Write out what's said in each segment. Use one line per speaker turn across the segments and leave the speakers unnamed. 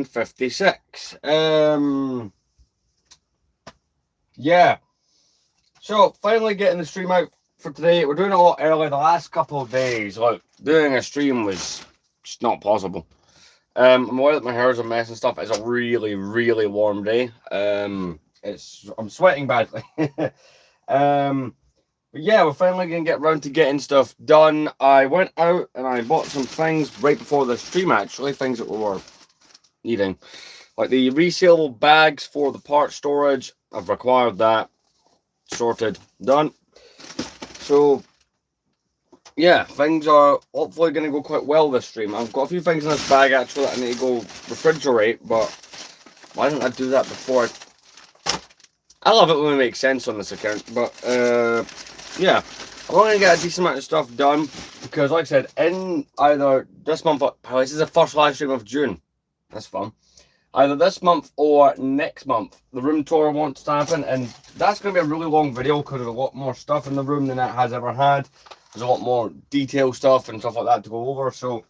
56. Yeah. So finally getting the stream out for today. We're doing it a lot early. The last couple of days, like doing a stream was just not possible. I'm aware that my hair's a mess and stuff. It's a really, really warm day. I'm sweating badly. But yeah, we're finally gonna get round to getting stuff done. I went out and I bought some things right before the stream, actually, things that we were needing. Like the resaleable bags for the part storage. I've required that. Sorted. Done. So yeah, things are hopefully going to go quite well this stream. I've got a few things in this bag actually that I need to go refrigerate, but why didn't I do that before? I love it when it makes sense on this account, but yeah, I'm only going to get a decent amount of stuff done because, like I said, in either this month, this is the first live stream of June. That's fun. Either this month or next month, the room tour wants to happen, and that's going to be a really long video because there's a lot more stuff in the room than it has ever had. There's a lot more detail stuff and stuff like that to go over, so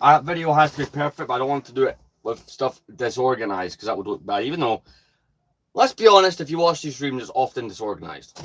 that video has to be perfect, but I don't want to do it with stuff disorganized because that would look bad, even though, let's be honest, if you watch these streams, it's often disorganized.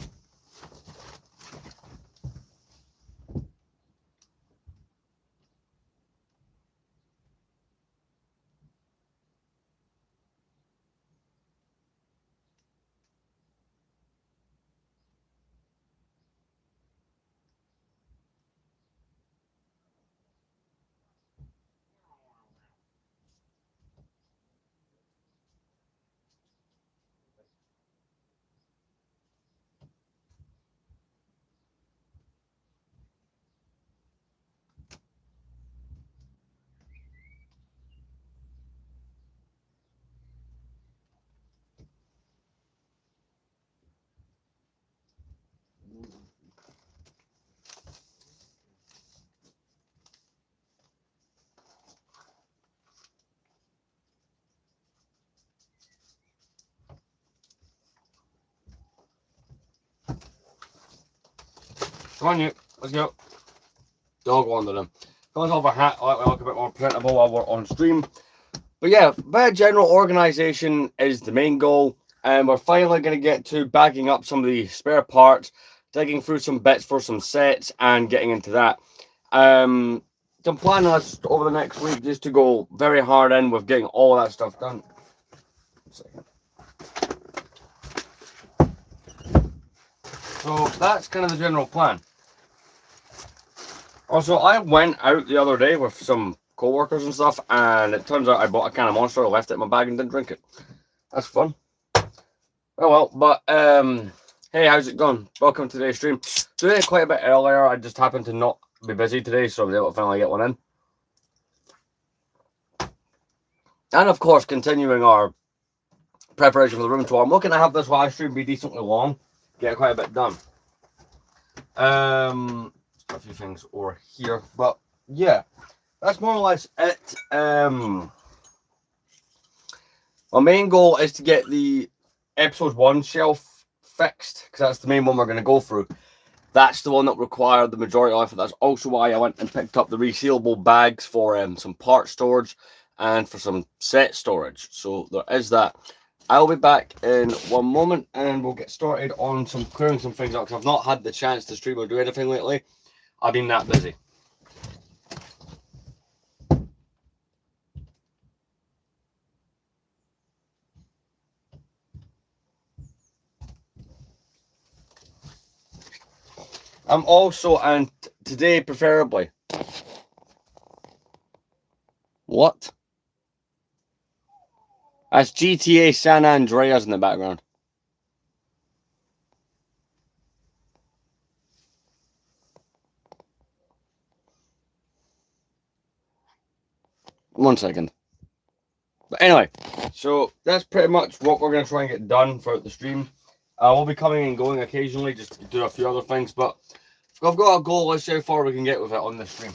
Come on, you. Let's go. Dog wandering. Come off a hat. I like we look a bit more presentable while we're on stream. But yeah, better general organisation is the main goal. And we're finally going to get to bagging up some of the spare parts, digging through some bits for some sets, and getting into that. I'm planning us over the next week just to go very hard in with getting all that stuff done. So that's kind of the general plan. Also, I went out the other day with some co-workers and stuff, and it turns out I bought a can of Monster, left it in my bag, and didn't drink it. That's fun. Oh well, but hey, how's it going? Welcome to today's stream. Doing it quite a bit earlier. I just happened to not be busy today, so I was able to finally get one in. And of course, continuing our preparation for the room tour, I'm looking to have this live stream be decently long, get quite a bit done. A few things over here, but yeah, that's more or less it. My main goal is to get the episode 1 shelf fixed because that's the main one we're going to go through. That's the one that required the majority of it. That's also why I went and picked up the resealable bags for some part storage and for some set storage. So there is that. I'll be back in one moment and we'll get started on some clearing some things up because I've not had the chance to stream or do anything lately. I've been that busy. I'm also, and today preferably. What? That's GTA San Andreas in the background. One second. But anyway, so that's pretty much what we're going to try and get done throughout the stream. We'll be coming and going occasionally just to do a few other things, but I've got a goal. Let's see how far we can get with it on this stream.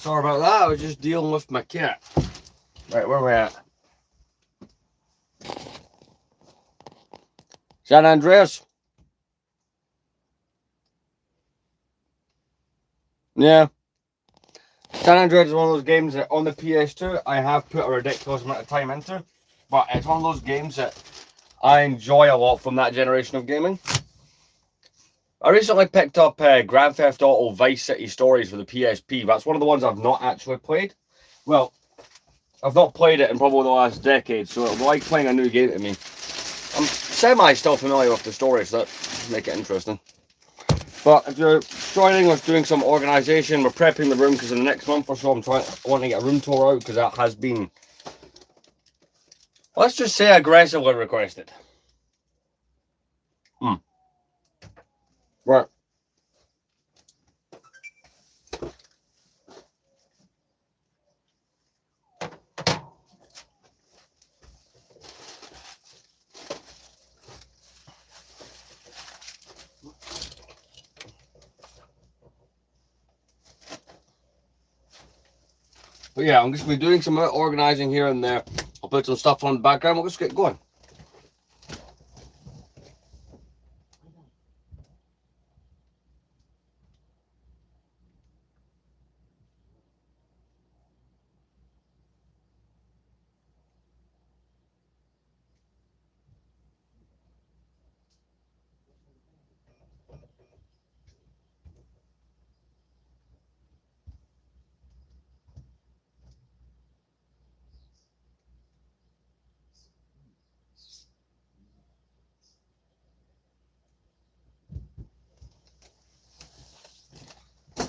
Sorry about that, I was just dealing with my cat. Right, where are we at? San Andreas? Yeah. San Andreas is one of those games that on the PS2 I have put a ridiculous amount of time into. But it's one of those games that I enjoy a lot from that generation of gaming. I recently picked up Grand Theft Auto Vice City Stories for the PSP. That's one of the ones I've not actually played. Well, I've not played it in probably the last decade, so it'll be like playing a new game to me. I'm semi still familiar with the story, so that make it interesting. But if you're joining us doing some organisation, we're prepping the room because in the next month or so I want to get a room tour out because that has been, let's just say, aggressively requested. Right. But yeah, I'm just going to be doing some organising here and there. I'll put some stuff on the background. We'll just get going.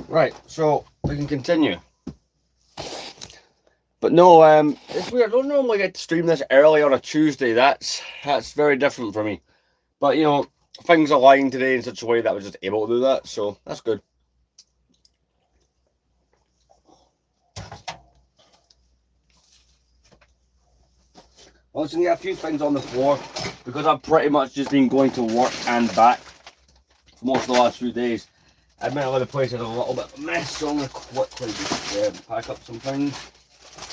Right, so we can continue. But no, it's weird. I don't normally get to stream this early on a Tuesday. That's very different for me. But you know, things aligned today in such a way that I was just able to do that, so that's good. I was going to get a few things on the floor because I've pretty much just been going to work and back for most of the last few days. Admittedly, the place is a little bit of a mess, so I'm going to quickly just pack up some things.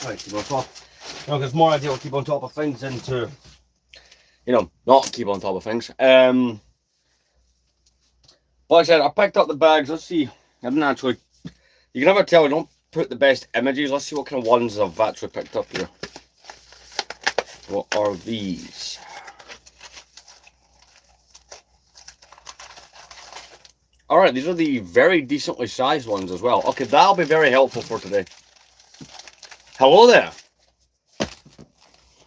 Try to keep on top. You know, because it's more ideal to keep on top of things than to, you know, not keep on top of things. Like I said, I picked up the bags. Let's see. I didn't actually. You can never tell. I don't put the best images. Let's see what kind of ones I've actually picked up here. What are these? Alright, these are the very decently sized ones as well. Okay, that'll be very helpful for today. Hello there.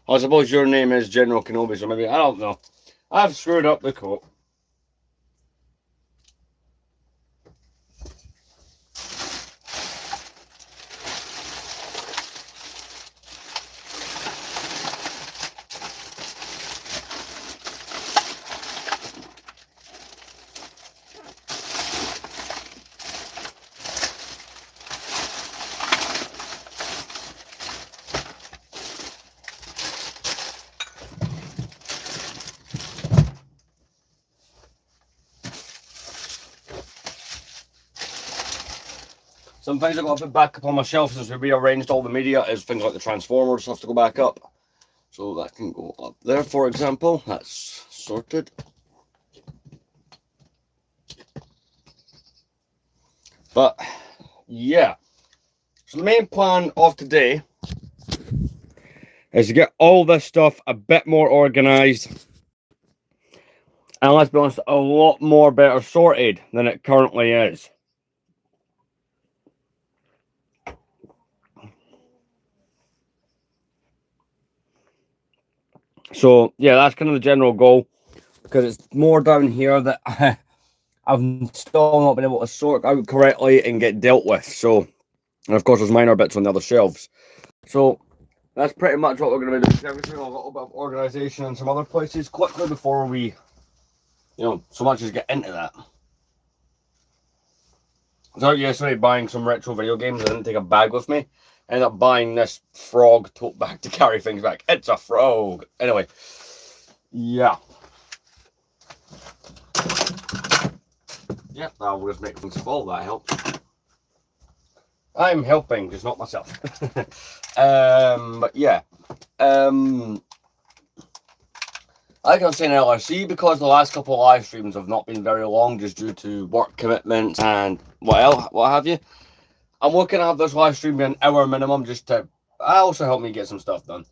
I suppose your name is General Kenobi, so maybe, I don't know. I've screwed up the coat. Some things I've got to put back up on my shelf since we rearranged all the media is things like the Transformers have to go back up. So that can go up there, for example. That's sorted. But, yeah. So the main plan of today is to get all this stuff a bit more organised. And let's be honest, a lot more better sorted than it currently is. So, yeah, that's kind of the general goal. Because it's more down here that I've still not been able to sort out correctly and get dealt with. So, and of course, there's minor bits on the other shelves. So, that's pretty much what we're going to be doing. Everything, a little bit of organisation in some other places quickly before we, you know, so much as get into that. I was out yesterday buying some retro video games. I didn't take a bag with me. I ended up buying this frog tote bag to carry things back. It's a frog. Anyway, yeah. Yeah, that'll just make things fall. That helps. I'm helping, just not myself. But yeah. Like I was saying earlier, see, because the last couple of live streams have not been very long just due to work commitments and what have you, I'm looking to have this live stream be an hour minimum just to also help me get some stuff done.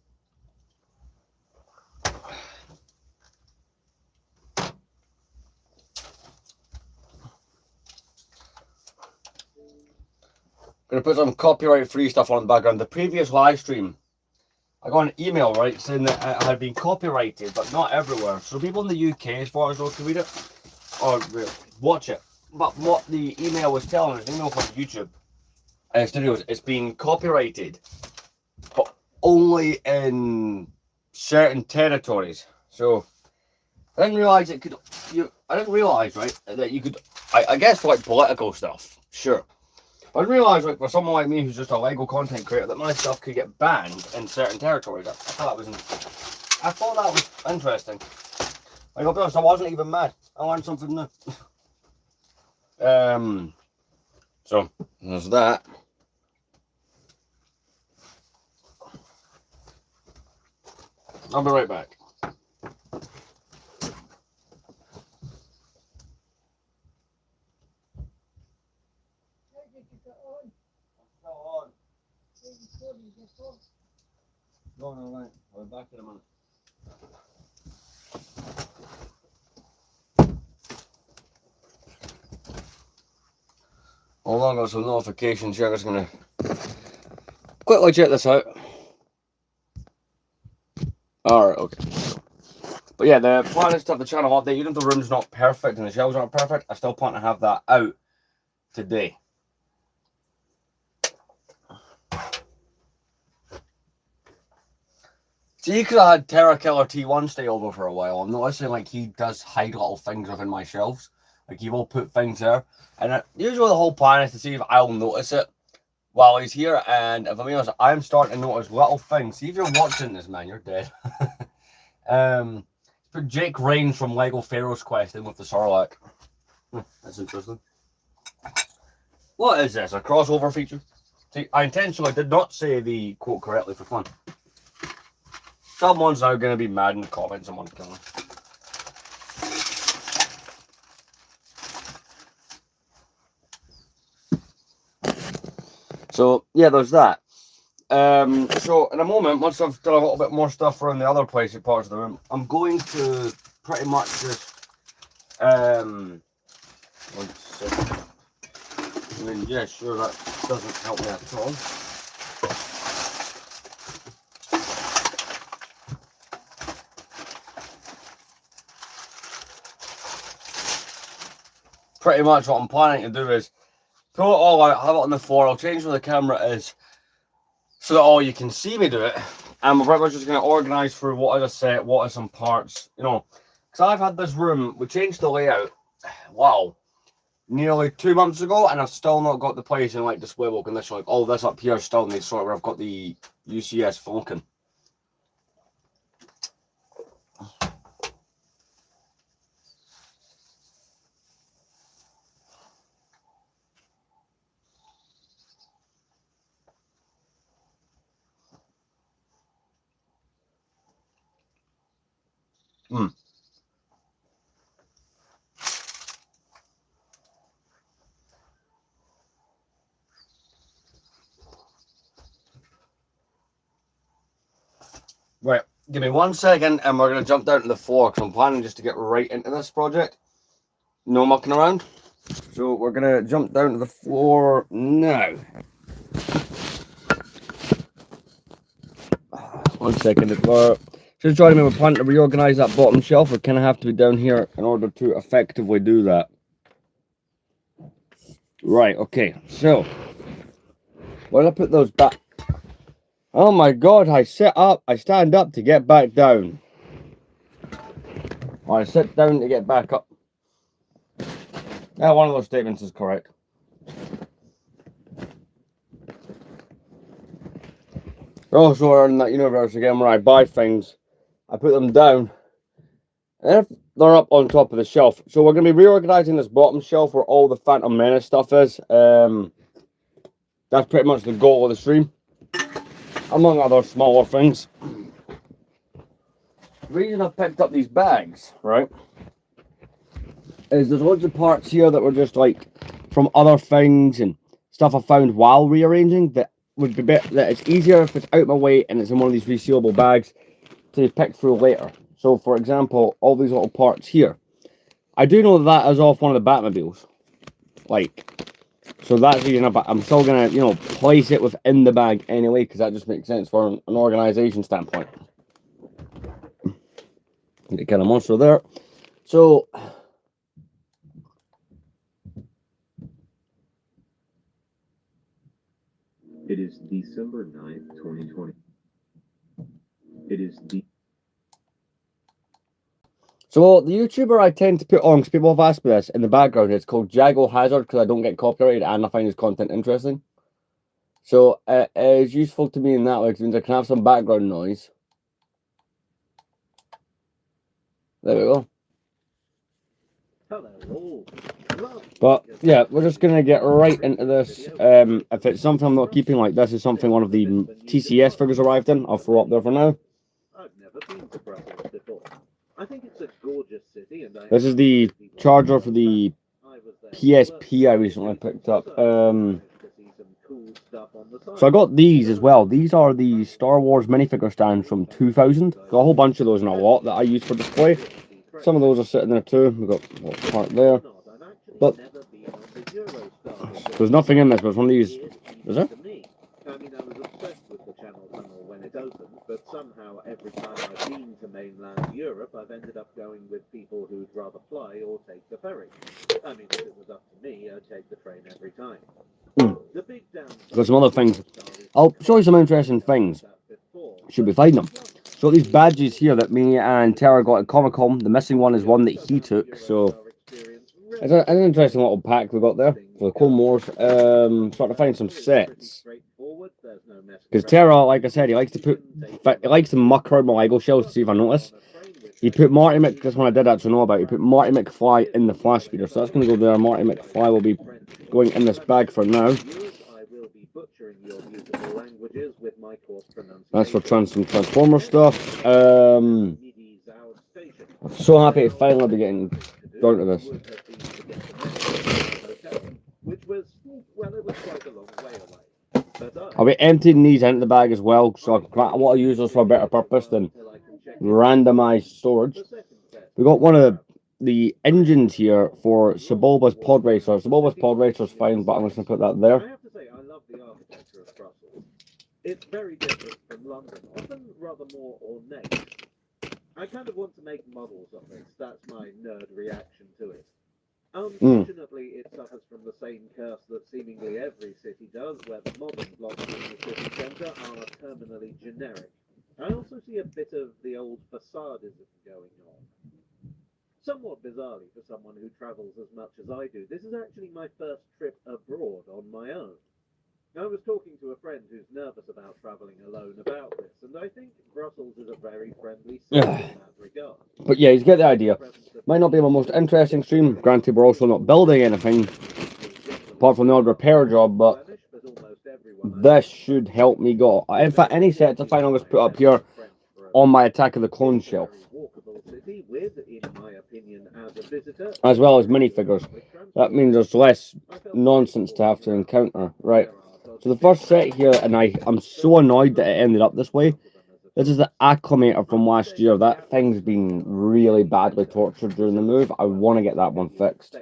Gonna put some copyright free stuff on the background. The previous live stream, I got an email, right, saying that it had been copyrighted, but not everywhere. So people in the UK, as far as those can read it, or watch it. But what the email was telling us, email from YouTube Studios, it's been copyrighted, but only in certain territories. So I didn't realize it could. I didn't realize, right, that you could. I guess for like political stuff, sure. I didn't realise, like, for someone like me who's just a Lego content creator, that my stuff could get banned in certain territories. I thought that was interesting. Like, I'll be honest, I wasn't even mad. I learned something new. So there's that. I'll be right back. No, right. I'll be back in a minute. Hold on, got some notifications here. I'm just gonna quickly check this out. Alright, okay. But yeah, the plan is to have the channel update. Even if the room's not perfect and the shelves aren't perfect, I still plan to have that out today. See, because I had Terra Killer T1 stay over for a while, I'm noticing like he does hide little things within my shelves. Like he will put things there, and usually the whole plan is to see if I'll notice it while he's here. And if I'm honest, I'm starting to notice little things. See, if you're watching this, man, you're dead. Put Jake Rains from Lego Pharaoh's Quest in with the Sarlacc. That's interesting. What is this? A crossover feature? See, I intentionally did not say the quote correctly for fun. Someone's now going to be mad in the comments. Someone's killing. So yeah, there's that. So in a moment, once I've done a little bit more stuff around the other parts of the room, I'm going to pretty much just one second. I mean, yeah, sure, that doesn't help me at all. Pretty much what I'm planning to do is pull it all out, have it on the floor. I'll change where the camera is so that all you can see me do it. And we're pretty much just going to organise through what I just said, what are some parts, you know. Because I've had this room, we changed the layout, wow, nearly 2 months ago, and I've still not got the place in like displayable condition. Like all this up here still needs sort where I've got the UCS Falcon. Right, give me 1 second and we're going to jump down to the floor because I'm planning just to get right into this project. No mucking around. So we're going to jump down to the floor now. 1 second. If we're just joining me, we're planning to reorganise that bottom shelf. We kind of have to be down here in order to effectively do that. Right, okay. So, where did I put those back? Oh my god, I stand up to get back down. Or I sit down to get back up. Yeah, one of those statements is correct. We're also in that universe again where I buy things, I put them down, and if they're up on top of the shelf. So we're going to be reorganising this bottom shelf where all the Phantom Menace stuff is. that's pretty much the goal of the stream, among other smaller things. The reason I picked up these bags, right, is there's loads of parts here that were just like from other things and stuff I found while rearranging that would be better, that it's easier if it's out of my way and it's in one of these resealable bags to pick through later. So for example, all these little parts here, I do know that is off one of the Batmobiles, like, so that's easy enough, but I'm still gonna, you know, place it within the bag anyway, because that just makes sense for an organization standpoint. Get kind of monster there. So
it is December 9th, 2020. It is
So the YouTuber I tend to put on, because people have asked me this in the background, it's called Jago Hazard, because I don't get copyrighted and I find his content interesting. So it is useful to me in that way, because it means I can have some background noise. There we go.
Hello.
But yeah, we're just going to get right into this. If it's something I'm not keeping, like this is something one of the TCS figures arrived in, I'll throw up there for now.
I've never been to Brussels before. I think it's a gorgeous city, and
this is the charger for the PSP I recently picked up. So I got these as well. These are the Star Wars minifigure stands from 2000. Got a whole bunch of those in a lot that I use for display. Some of those are sitting there too. We've got a little part there. But there's nothing in this, but it's one of these. Is there?
I mean, I was obsessed with the Channel Tunnel when it opened, but somehow every time I've been to mainland Europe, I've ended up going with people who'd rather fly or take the ferry. I mean, if it was up to me, I'd take the train every time. The big
got some other things. I'll show you some interesting things. Should we find them? So these badges here that me and Tara got at Comic-Con, the missing one is one that he took, so it's an interesting little pack we got there for the Clone Wars. Starting to find some sets. Because Tara, like I said, he likes to muck around my Lego shells to see if I notice. He put Marty Mc, this one I did actually know about, he put Marty McFly in the flash speeder, so that's going to go there. Marty McFly will be going in this bag for now. That's for some Transformer stuff. I'm so happy to finally be getting down to this. I'll be emptying these into the bag as well, so I want to use those for a better purpose than randomized storage. We got one of the engines here for Sebulba's Pod Racer. Sebulba's Pod Racer is fine, but I'm just going to put that there.
I have to say, I love the architecture of Brussels. It's very different from London, often rather more ornate. I kind of want to make models of this. That's my nerd reaction to it. Unfortunately, it suffers from the same curse that seemingly every city does, where the modern blocks in the city centre are terminally generic. I also see a bit of the old facadism going on. Somewhat bizarrely for someone who travels as much as I do, this is actually my first trip abroad on my own. I was talking to a friend who's nervous about travelling alone about this, and I think Brussels is a very friendly city in that regard.
But yeah, you get the idea. Might not be my most interesting stream. Granted, we're also not building anything apart from the odd repair job, but this should help me go. In fact, any sets I find I'm going to put up here on my Attack of the Clones shelf, as well as minifigures. That means there's less nonsense to have to encounter. Right. So the first set here, and I'm so annoyed that it ended up this way. This is the Acclimator from last year. That thing's been really badly tortured during the move. I want to get that one fixed.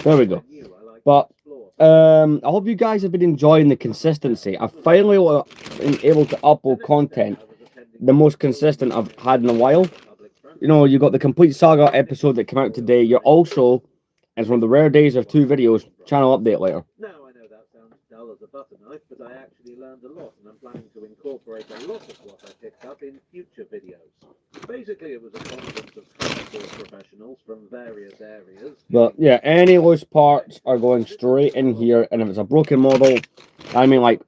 There we go. But I hope you guys have been enjoying the consistency. I finally been able to upload content, the most consistent I've had in a while. You know, you got the Complete Saga episode that came out today. You're also, it's one of the rare days of 2 videos, channel update later.
Now, I know that sounds dull as a butter knife, but I actually learned a lot, and I'm planning to incorporate a lot of what I picked up in future videos. Basically, it was a conference of transport professionals from various areas.
But yeah, any loose parts are going straight in here, and if it's a broken model, I mean like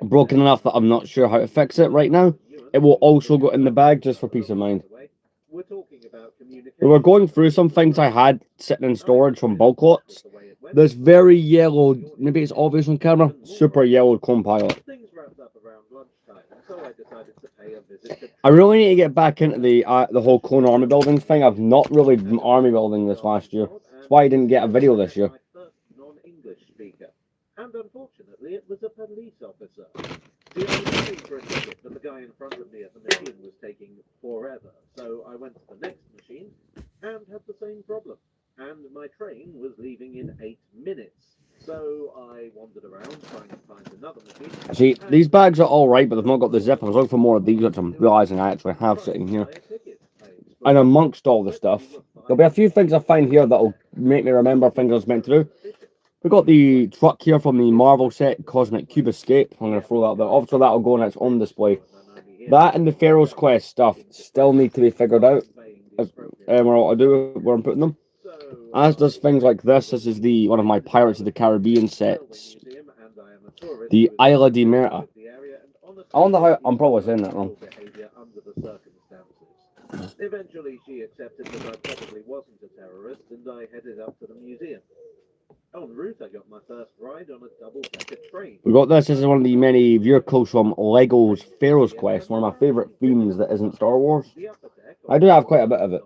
broken enough that I'm not sure how to fix it right now, it will also go in the bag just for peace of mind. We were going through some things I had sitting in storage from bulk lots. This very yellow, maybe it's obvious on camera, super yellow Compilot. I really need to get back into the whole clone army building thing. I've not really been army building this last year. That's why I didn't get a video this year.
And unfortunately, it was a police officer. See, I was waiting for a ticket, but the guy in front of me at the machine was taking forever. So I went to the next machine and had the same problem. And my train was leaving in 8 minutes. So I wandered around trying to find another machine.
See, these bags are alright, but they've not got the zip. I was looking for more of these, which I'm realising I actually have sitting here. And amongst all the stuff, there'll be a few things I find here that'll make me remember things I was meant to do. We've got the truck here from the Marvel set, Cosmic Cube Escape. I'm going to throw that there. Obviously, that'll go on its own display. That and the Pharaoh's Quest stuff still need to be figured out. What to do where I'm putting them. As does things like this. This is the one of my Pirates of the Caribbean sets. The Isla de Merta. I wonder how... I'm probably saying that wrong.
Eventually, she accepted that I probably wasn't a terrorist, and I headed up to the museum. En route, I got my first ride on a double-decker train.
We got this. This is one of the many vehicles from Lego's Pharaoh's Quest, one of my favourite themes that isn't Star Wars. I do have quite a bit of it.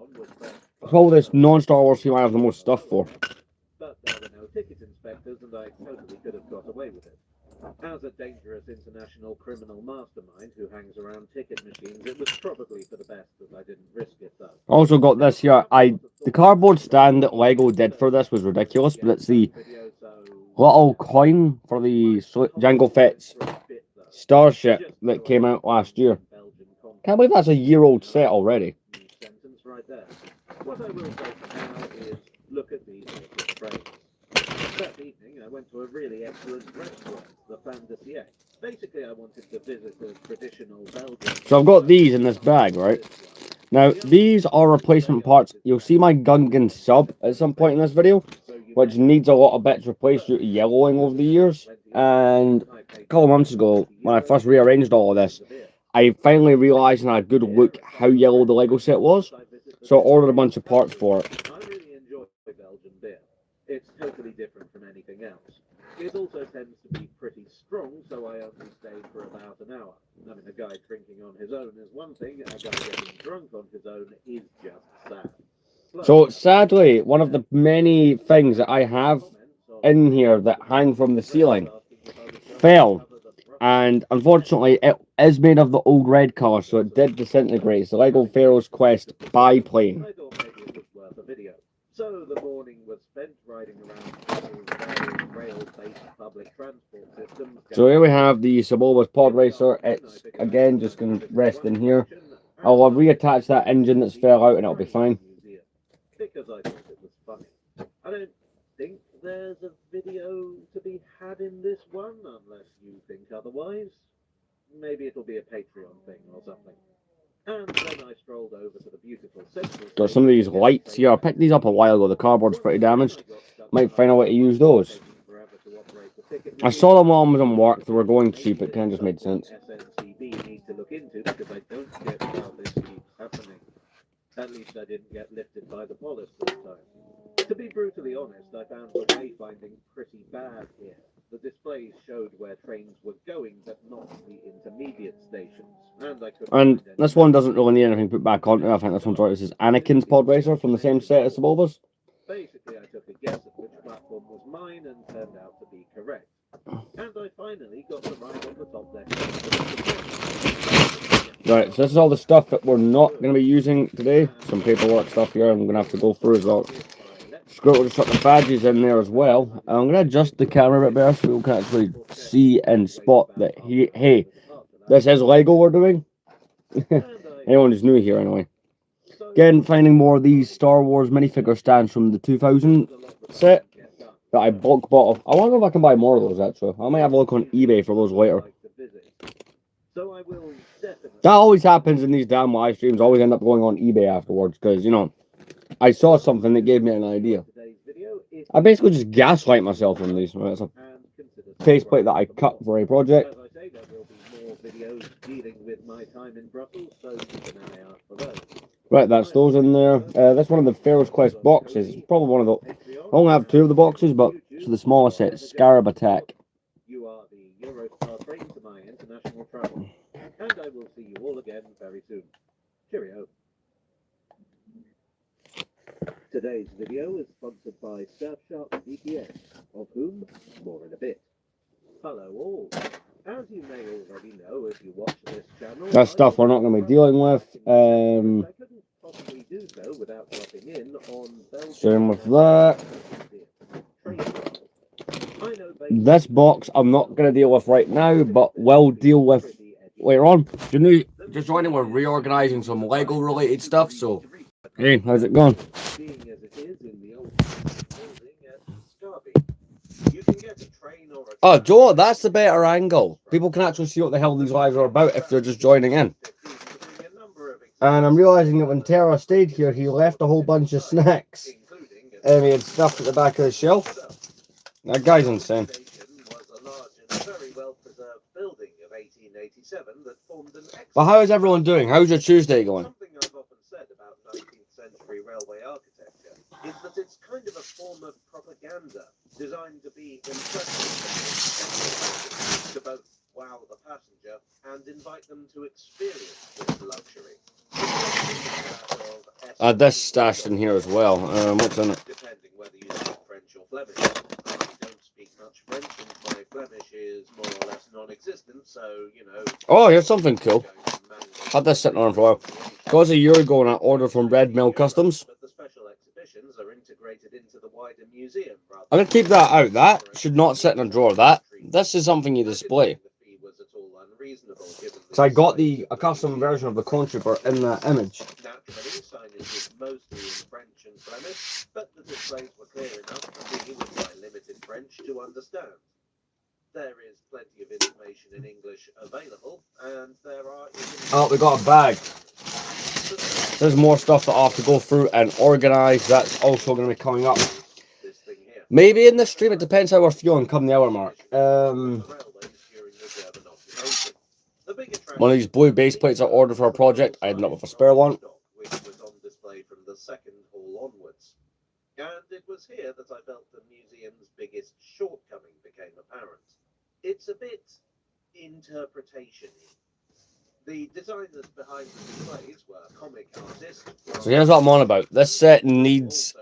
It's all this non-Star Wars theme I have the most stuff for.
But there were no ticket inspectors, and I totally could have got away with it. As a dangerous international criminal mastermind who hangs around ticket machines, it was probably for the best that I didn't risk it, though.
Also got this here. The cardboard stand that Lego did for this was ridiculous, but it's the little coin for the Jango Fett's starship that came out last year. Can't believe that's a year-old set already.
What I will say for now is look at these frames. That evening, I went to a really excellent restaurant, the Fin de Siècle. Basically, I wanted to visit a traditional Belgian...
So I've got these in this bag, right? Now, these are replacement parts. You'll see my Gungan sub at some point in this video, which needs a lot of bits replaced due to yellowing over the years. And a couple of months ago, when I first rearranged all of this, I finally realised and had a good look how yellow the Lego set was. So I ordered a bunch of parts for it.
I really enjoy Belgian beer. It's totally different from anything else. It also tends to be pretty strong, so I only stayed for about an hour. I mean, a guy drinking on his own is one thing, a guy getting drunk on his own is just sad.
So sadly, one of the many things that I have in here that hang from the ceiling fell. And unfortunately, it is made of the old red colour, so it did disintegrate. It's the Lego Pharaoh's Quest biplane.
I thought maybe it was worth a video. So the morning was spent riding around rail-based public transport systems.
So here we have the Sebulba's Pod Racer. It's, again, just going to rest in here. I'll reattach that engine that's fell out and it'll be fine.
Because I thought it was funny. I don't think there's a video to be had in this one, unless you think otherwise. Maybe it'll be a Patreon thing or something. And then I strolled over to the beautiful central...
Got some of these lights here. I picked these up a while ago. The cardboard's pretty damaged. Might find a way to use those. I saw them while I was on work. They were going cheap. It kind of just made sense.
SNCB need to look into because I don't get how this keeps happening. At least I didn't get lifted by the police this time. To be brutally honest, I found the wayfinding pretty bad here. The displays showed where trains were going, but not the intermediate stations. And
this one doesn't really need anything put back on it. I think this one's right. This is Anakin's Pod Racer from the same set as Sebulba's.
Basically, I took a guess at which platform was mine and turned out to be correct. And I finally got to ride on the top deck.
Right, so this is all the stuff that we're not going to be using today. Some paperwork stuff here I'm going to have to go through as well. Screw it, we'll just put the badges in there as well. I'm going to adjust the camera a bit better so people can actually see and spot that, hey, this is Lego we're doing. Anyone who's new here anyway. Again, finding more of these Star Wars minifigure stands from the 2000 set that I bulk bought. I wonder if I can buy more of those actually. I might have a look on eBay for those later. That always happens in these damn live streams. I always end up going on eBay afterwards because, you know, I saw something that gave me an idea. I basically just gaslight myself on these. It's a faceplate that I cut for a project.
videos dealing with my time in Brussels, so keep an eye out for those.
Right, that's those in there. That's one of the Pharaoh's Quest boxes. It's probably one of the... I only have 2 of the boxes, but it's the smallest set. Scarab Attack.
You are the Eurostar train to my international travel, and I will see you all again very soon. Cheerio. Today's video is sponsored by Surfshark VPN, of whom more in a bit. Hello all. As you may already know if you watch this channel,
That's stuff we're not going to be dealing with.
I couldn't possibly do so without dropping in on
Same with that. This box I'm not going to deal with right now, but will deal with later on. You know, just joining, we're reorganising some Lego related stuff, so... Hey, how's it going?
Being as it is in the old building at Scarby, you can get a train or a
Oh, Joe, that's the better angle. People can actually see what the hell these lives are about if they're just joining in. And I'm realising that when Tara stayed here, he left a whole bunch of snacks. And he had stuff at the back of the shelf. That guy's insane. But how is everyone doing? How's your Tuesday going?
Something I've often said about 19th century railway architecture is that it's kind of a form of propaganda designed to be impressive to both wow the passenger and invite them to experience this luxury.
This stashed in here as well. What's in it?
Depending whether you speak French or Flemish. I don't speak much French and my Flemish is more or less non-existent, so, you know...
Oh, here's something cool. Had this sitting on for a while. Because a year ago I ordered from Red Mill Customs.
But the special exhibitions are integrated into the wider museum.
I'm going to keep that out. That should not sit in a drawer. This is something you display. So I got a custom version of the Clone Trooper in that image.
Naturally, signage is mostly in French and Flemish, but the displays were clear enough for me with my limited French to understand. There is plenty of information in English available, and there are...
Oh, we got a bag. There's more stuff that I have to go through and organise. That's also going to be coming up. Maybe in the stream, it depends how we're feeling come the hour mark. One of these blue base plates I ordered for a project, I ended up with a spare one.
Which was on display from the second hall onwards. And it was here that I felt the museum's biggest shortcoming became apparent. It's a bit interpretation-y. The designers behind the displays were comic artists.
So here's what I'm on about. This set needs...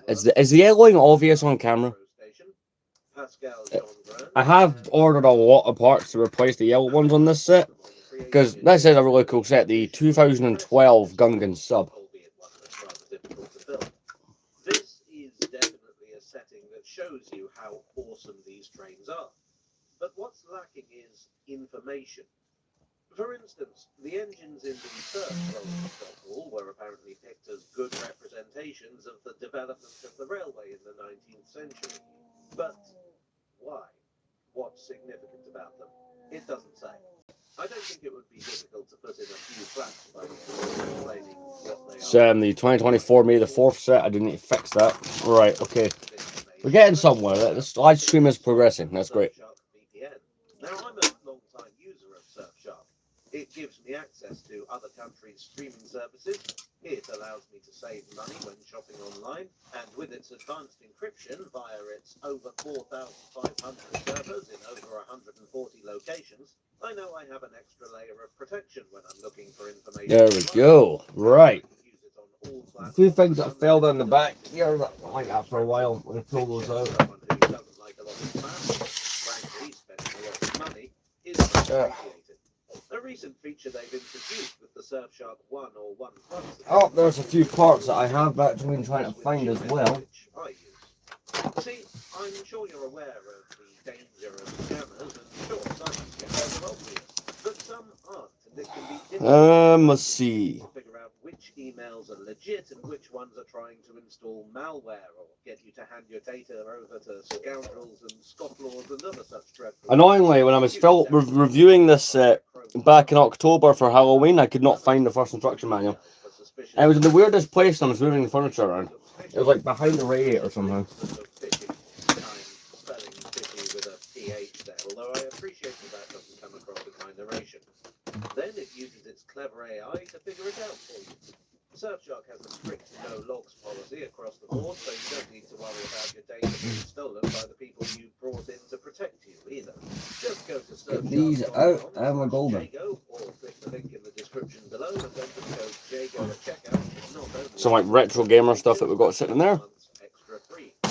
Is the yellowing obvious on camera? I have ordered a lot of parts to replace the yellow ones on this set. Because this is a really cool set. The 2012 Gungan sub.
This is definitely a setting that shows you how awesome these trains are. But what's lacking is information. For instance, the engines in the first rolling stock wall were apparently picked as good representations of the development of the railway in the 19th century. But why? What's significant about them? It doesn't say. I don't think it would be difficult to put in a few flash posts explaining what they
So the 2024 May the 4th set, I didn't need to fix that. Right, okay. We're getting somewhere. This live stream is progressing. That's great.
Now, I'm a long-time user of Surfshark. It gives me access to other countries' streaming services. It allows me to save money when shopping online, and with its advanced encryption via its over 4,500 servers in over 140 locations, I know I have an extra layer of protection when I'm looking for information.
There we go. Right. A few things that fell down the back here that I like that for a while. I'm going to pull those out.
Someone who doesn't like a lot of spam, frankly, spending a lot of money is appreciated. A recent feature they've introduced with the Surfshark 1 or 1 Plus.
Oh, there's a few parts that I have actually been trying to find as well.
See, I'm sure you're aware of the danger of scammers, and sure, some scammers are obvious, but some aren't, and it can be difficult
Let's see.
to figure out which emails are legit and which ones are trying to install malware or get you to hand your data over to scoundrels and scofflaws and other such dreadful...
Annoyingly, when I was reviewing this set back in October for Halloween, I could not find the first instruction manual. And it was in the weirdest place when I was moving the furniture around. It was like behind the radiator somehow.
Although I appreciate that doesn't come across the kind generation. Then it uses its clever AI to figure it out for you. Surfshark has a strict no logs policy across the board, so you don't need to worry about your data being stolen by the people you brought in to protect you either. Just go to
Get these out. I have my golden.
Jago, or click the link in the description below and enter the code Jago at checkout. Not only
Some like retro gamer stuff that we've got sitting there.
extra free. I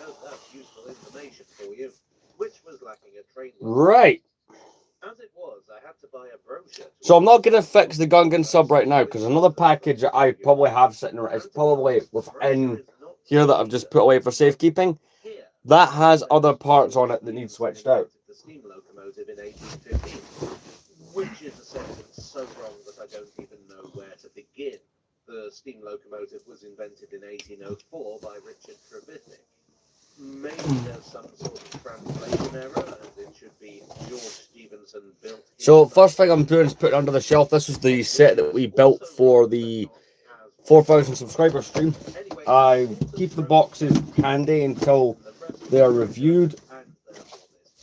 hope that's useful information for you, which was lacking a train.
Right.
As it was, I had to buy a brochure.
So I'm not going to fix the Gungan sub right now because another package that I probably have sitting there is probably within here that I've just put away for safekeeping. That has other parts on it that need switched out.
The steam locomotive in 1815, which is a sentence so wrong that I don't even know where to begin. The steam locomotive was invented in 1804 by Richard Trevithick. Maybe there's some sort of translation error, and it should be George Stephenson built.
So first thing I'm doing is putting under the shelf. This was the set that we built for the 4,000 subscriber stream. I keep the boxes handy until they are reviewed.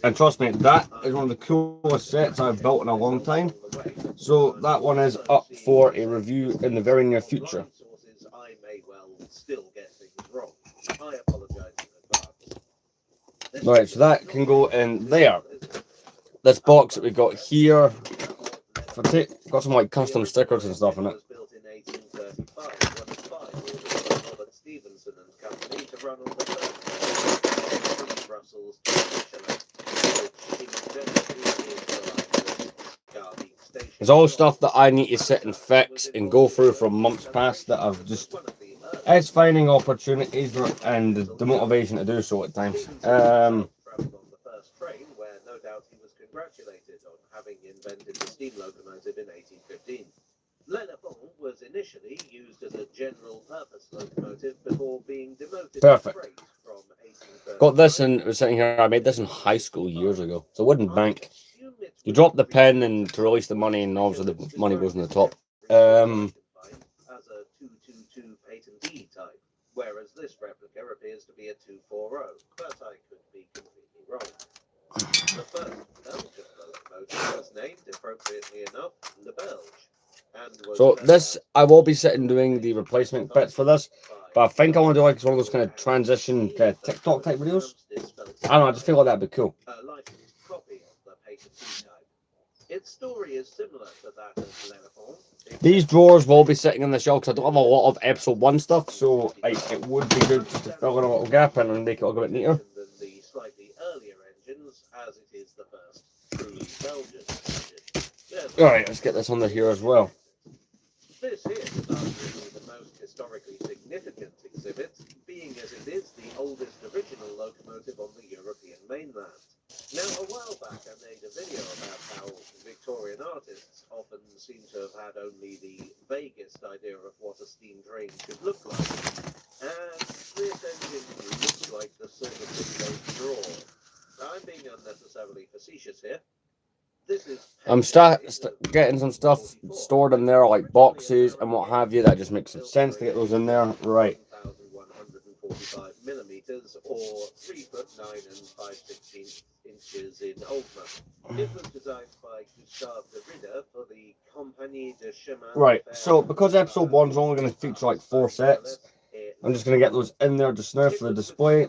And trust me, that is one of the coolest sets I've built in a long time. So that one is up for a review in the very near future.
I may well still get things wrong. I apologize in advance.
Right, so that can go in there. This box that we got here, got some like custom stickers and stuff in it.
Built in 1835, Robert Stevenson and Company to run on the first Brussels
There's all stuff that I need to sit and fix and go through from months past that I've just... It's finding opportunities and the motivation to do so at times.
Congratulated on having invented the steam locomotive in 1815. L'Éléphant was initially used as a general purpose locomotive before being demoted
Perfect.
to freight from 1830.
Got this and was sitting here. I made this in high school years ago. It's a wooden bank. You drop the pen and to release the money, and obviously the money goes in the top.
As a 222 patentee type, whereas this replica appears to be a 240, but I could be completely wrong. The first Belgian locomotive was named, appropriately enough, Le Belge.
So this, I will be sitting doing the replacement bits for this, but I think I want to do like one of those kind of transition TikTok type videos. I don't know, I just feel like that'd be cool.
A licensed copy of the patentee type. Its story is similar to that of L'Éléphant.
These drawers will be sitting in the shelf because I don't have a lot of episode 1 stuff, so like, it would be good just to fill in a little gap in and make it look a bit neater.
The slightly earlier engines, as it is the first truly Belgian engine.
Alright, let's get this under here as well.
This here is arguably the most historically significant exhibit, being as it is the oldest original locomotive on the European mainland. Now, a while back I made a video about how Victorian artists often seem to have had only the vaguest idea of what a steam train should look like. And this engine looks like the sort of thing they draw. I'm being unnecessarily facetious here. This is
I'm getting some stuff stored in there, like boxes and what have you. That just makes some sense to get those in there. Right.
1,145 millimeters, or 3 foot 9 and 5/16 inches in Oldham. It was designed by Gustave de Ridder for the Compagnie de Chemin.
Right, so because episode 1's only going to feature like 4 sets, I'm just going to get those in there just now for the display.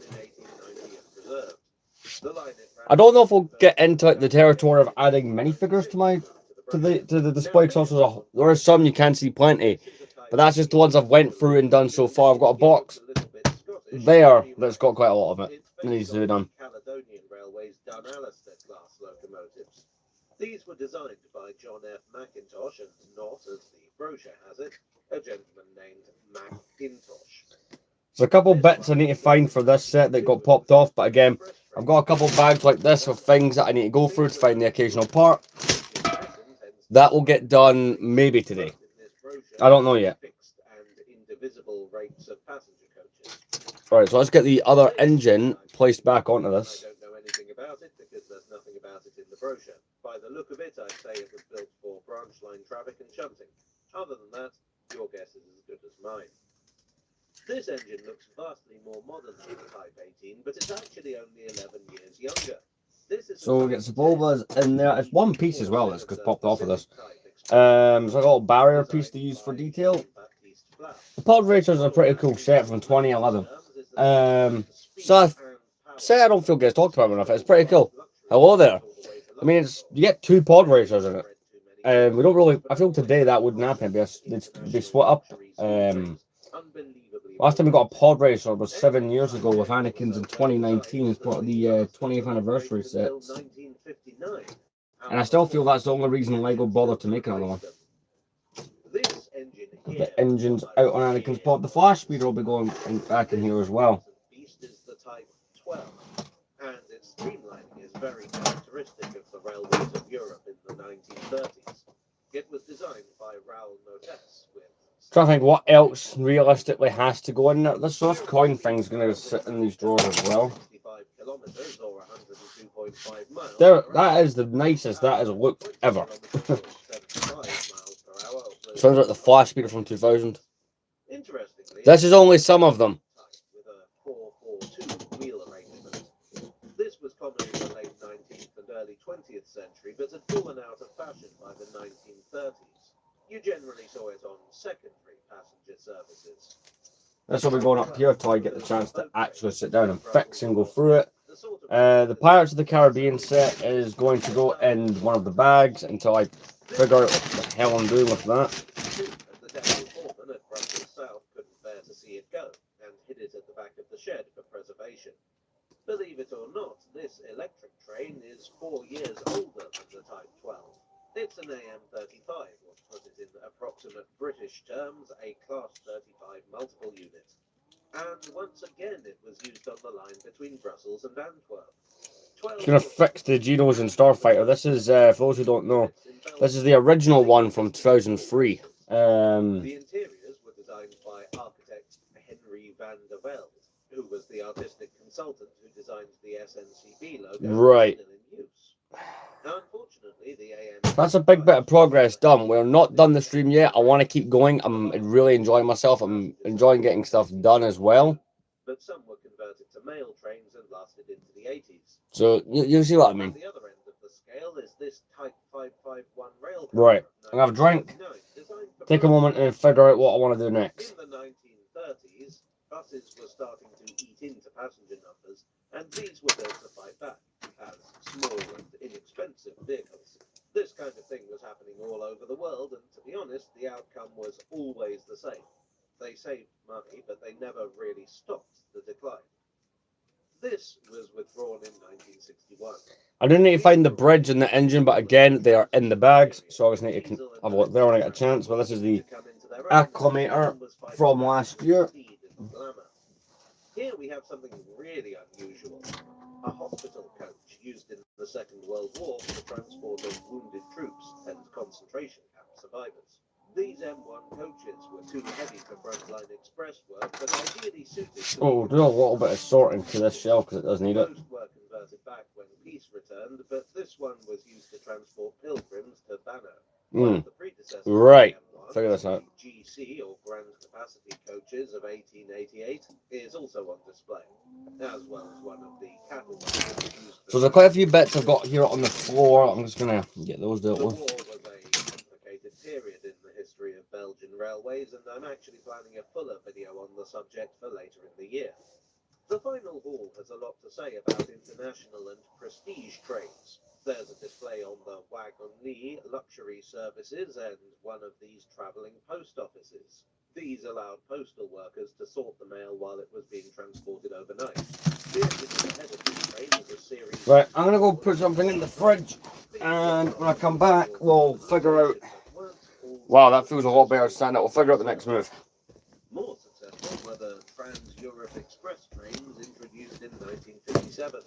I don't know if we'll get into the territory of adding minifigures to the display, because there are some you can see plenty, but that's just the ones I've went through and done so far. I've got a box there that's got quite a lot of it. It needs to be done.
Caledonian Railway's Dunalister class locomotives. These were designed by John F. Mackintosh and not, as the brochure has it, a gentleman named Mackintosh.
There's a couple bits I need to find for this set that got popped off, but again, I've got a couple bags like this of things that I need to go through to find the occasional part. That will get done maybe today. I don't know yet. Alright, so let's get the other engine placed back onto this.
I don't know anything about it because there's nothing about it in the brochure. By the look of it, I'd say it was built for branch line traffic and shunting. Other than that, your guess is as good as mine. This engine looks vastly more modern than the Type 18, but it's actually only 11 years younger.
So we get Sebulba's in there. It's one piece as well that's popped off of this. It's like a little barrier piece to use for detail. The Pod Racers are a pretty cool set from 2011. So I say I don't feel gets talked about enough. It's pretty cool. Hello there. I mean, you get 2 Pod Racers in it. We don't really. I feel today that wouldn't happen. They'd be split up. Last time we got a Pod Racer was 7 years ago with Anakin's in 2019 as part of the 20th anniversary sets. And I still feel that's the only reason Lego bothered to make another one. The engine's out on Anakin's pod. The flash speeder will be going back in here as well.
And its streamlining is very characteristic of the railways of Europe in the 1930s. It was designed by Raoul Notes with...
Trying to think what else realistically has to go in there. This source coin thing's going to sit in these drawers as well. There, that is the nicest that has looked ever. Sounds like the flash speeder from 2000. This is only some of them.
This was common in the late 19th and early 20th century, but had fallen out of fashion by the 1930s. You generally saw it on secondary passenger services.
This will be going up here till I get the chance to actually sit down and fix and go through it. The Pirates of the Caribbean set is going to go in one of the bags until I figure out what the hell I'm doing with that.
The Daniel Foreman at Brussels South couldn't bear to see it go and hid it at the back of the shed for preservation. Believe it or not, this electric train is 4 years older than the Type 12. It's an AM35, or to put it in approximate British terms, a Class 35 multiple unit. And once again, it was used on the line between Brussels and Antwerp.
It's going to fix the Genos and Starfighter. This is, for those who don't know, this is the original one from 2003.
The interiors were designed by architect Henry van der Velde, who was the artistic consultant who designed the SNCB logo.
Right.
Still in use. Now, unfortunately, the AM...
That's a big bit of progress done. We're not done the stream yet. I want to keep going. I'm really enjoying myself. I'm enjoying getting stuff done as well.
But some were converted to mail trains and lasted into the 80s.
So you see what I mean.
At the other end of the scale is this Type 551 rail.
Right. I'm going to have a drink, take a moment and figure out what I want to do next.
In the 1930s, buses were starting to eat into passenger numbers, and these were built to fight back as small and inexpensive vehicles. This kind of thing was happening all over the world, and to be honest, the outcome was always the same. They saved money, but they never really stopped the decline. This was withdrawn in 1961.
I do need to find the bridge and the engine, but again, they are in the bags, so I just need to have a look there when I get a chance. But this is the Acclamator from last year.
Here we have something really unusual. A hospital coach used in the Second World War for the transport of wounded troops and concentration camp survivors. These M1 coaches were too heavy for frontline express work, but ideally suited to...
Oh, we'll do a little bit of sorting to this shell because it does need it.
Most were converted back when peace returned, but this one was used to transport pilgrims to Banner. One of the predecessors
Right.
M1,
Figure this out.
the GC, or Grand Capacity Coaches of 1888, is also on display, as well as one of the cattle wagons used for...
So there's quite a few bits I've got here on the floor. I'm just going to get those dealt
The
with.
war was a complicated period in the history of Belgian railways, and I'm actually planning a fuller video on the subject for later in the year. The final hall has a lot to say about international and prestige trains. There's a display on the Wagon-Lee luxury services and one of these travelling post offices. These allowed postal workers to sort the mail while it was being transported overnight. The engine in the head of this train was a series...
Right, I'm going to go put something in the fridge, and when I come back, we'll figure out... Wow, that feels a lot better standing up. We'll figure out the next move.
More successful were the Trans-Europe Express trains introduced in 1957.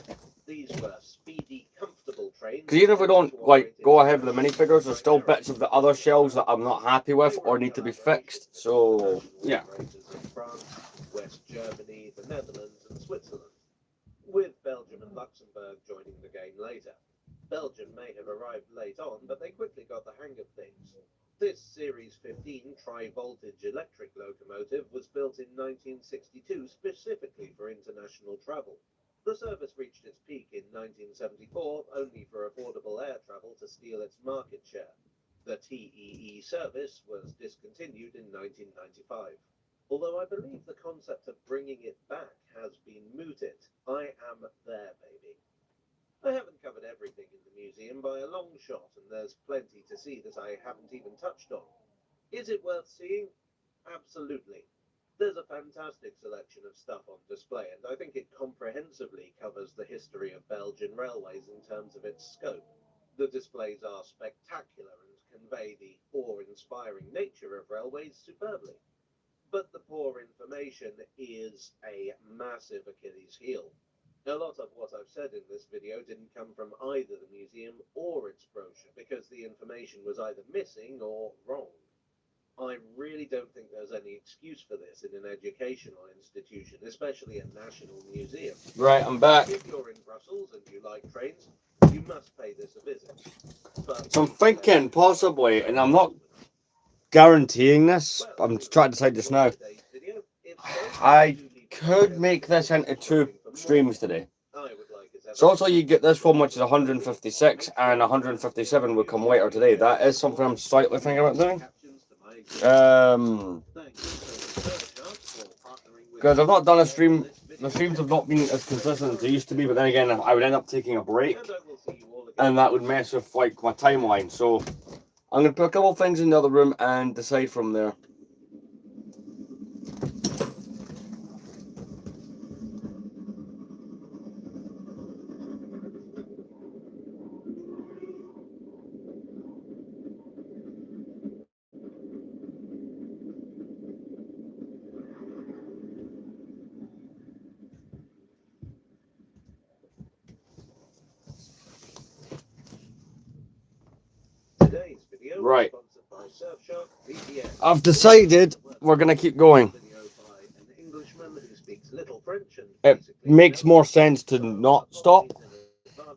These were speedy, comfortable trains...
Because even if we don't go ahead with the minifigures, there's still bits of the other shells that I'm not happy with or need to be fixed. So, yeah.
France, West Germany, the Netherlands and Switzerland, with Belgium and Luxembourg joining the game later. Belgium may have arrived late on, but they quickly got the hang of things. This Series 15 tri-voltage electric locomotive was built in 1962 specifically for international travel. The service reached its peak in 1974, only for affordable air travel to steal its market share. The TEE service was discontinued in 1995. Although I believe the concept of bringing it back has been mooted, I am there, baby. I haven't covered everything in the museum by a long shot, and there's plenty to see that I haven't even touched on. Is it worth seeing? Absolutely. There's a fantastic selection of stuff on display, and I think it comprehensively covers the history of Belgian railways in terms of its scope. The displays are spectacular and convey the awe-inspiring nature of railways superbly. But the poor information is a massive Achilles heel. A lot of what I've said in this video didn't come from either the museum or its brochure, because the information was either missing or wrong. I really don't think there's any excuse for this in an educational institution, especially a national museum.
Right, I'm back.
If you're in Brussels and you like trains, you must pay this a visit. But
So I'm thinking possibly, and I'm not guaranteeing this, I'm trying to decide this now. I could make this into 2 streams today. So also you get this one, which is 156, and 157 will come later today. That is something I'm slightly thinking about doing. Because I've not done a stream, the streams have not been as consistent as they used to be, but then again, I would end up taking a break, and that would mess with like my timeline. So I'm going to put a couple of things in the other room and decide from there. Right. I've decided we're going to keep going. It makes more sense to not stop.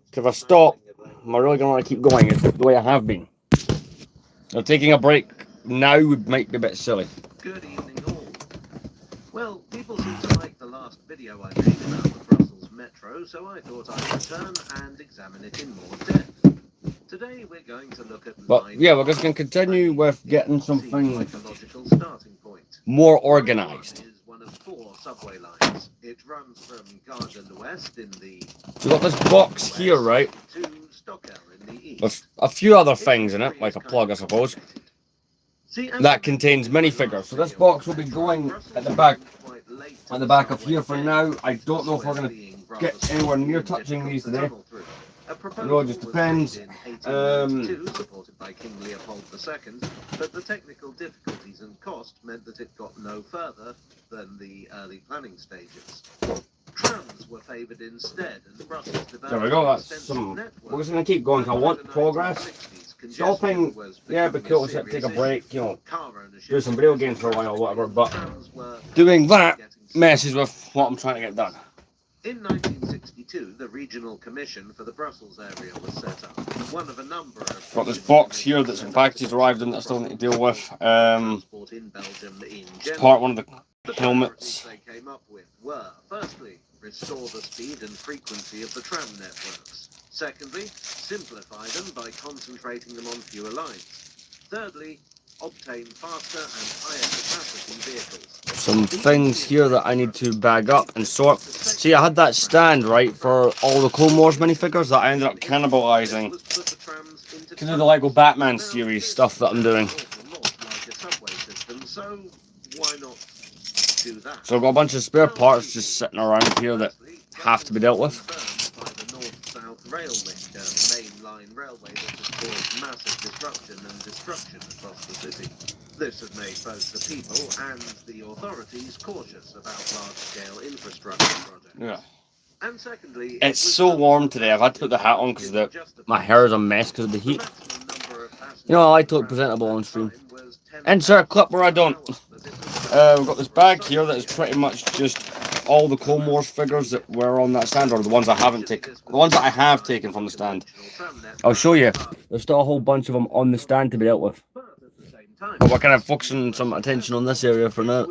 Because if I stop, am I really going to want to keep going? It's the way I have been. So taking a break now might be a bit silly.
Good evening all. Well, people seem to like the last video I made about the Brussels Metro, so I thought I'd return and examine it in more depth. Today we're going to look at
But yeah, we're just going to continue with getting something
starting point.
more organised.
Is one of 4 subway lines. It runs from Gare de l'Ouest in the
So we've got this box here, right,
to Stockel in the east.
with a few other things in it, like a plug I suppose, that contains minifigures. So this box will be going at the back of here for now. I don't know if we're going to get anywhere near touching these today. It all just depends.
Supported by King Leopold II, but the technical difficulties and cost meant that it got no further than the early planning stages. Trams were favoured instead, and Brussels developed.
There we go. That's some. We're just going to keep going. I want progress. Stopping, yeah, but cool. Take a break. You know, do some video games for a while or whatever. But doing that messes with what I'm trying to get done.
In 1962, the Regional Commission for the Brussels area was set up. One of a number of
Got this box here that some packages arrived in that I still need to deal with. It's part one of the helmets.
They came up with were, firstly, restore the speed and frequency of the tram networks. Secondly, simplify them by concentrating them on fewer lines. Thirdly, obtain faster and higher capacity vehicles.
Some things here that I need to bag up and sort. See, I had that stand, right, for all the Clone Wars minifigures that I ended up cannibalising to do the Lego Batman series stuff that I'm doing.
So why not do that?
So I've got a bunch of spare parts just sitting around here that have to be dealt with.
By the North-South Rail Link, a mainline railway that has caused massive disruption and destruction across the city. This has made both the people and the authorities cautious about large-scale infrastructure projects.
Yeah.
And secondly,
It's so warm today. I've had to put the hat on because my hair is a mess because of the heat. You know, I like to look presentable on stream. Insert a clip where I don't. We've got this bag here that is pretty much just all the Clone Wars figures that were on that stand, or the ones I haven't taken. The ones that I have taken from the stand. I'll show you. There's still a whole bunch of them on the stand to be dealt with. But we're kind of focusing some attention on this area for now.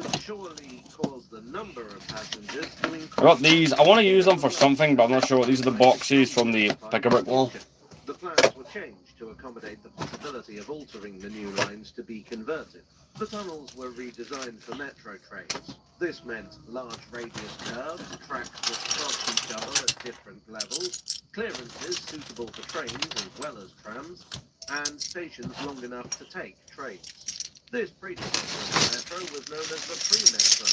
I got these. I want to use them for something, but I'm not sure what. These are the boxes from the Pick-a-Brick wall.
The plans were changed to accommodate the possibility of altering the new lines to be converted. The tunnels were redesigned for metro trains. This meant large radius curves, tracks that crossed each other at different levels, clearances suitable for trains as well as trams, and stations long enough to take trains. This predecessor of the metro was known as the pre-metro,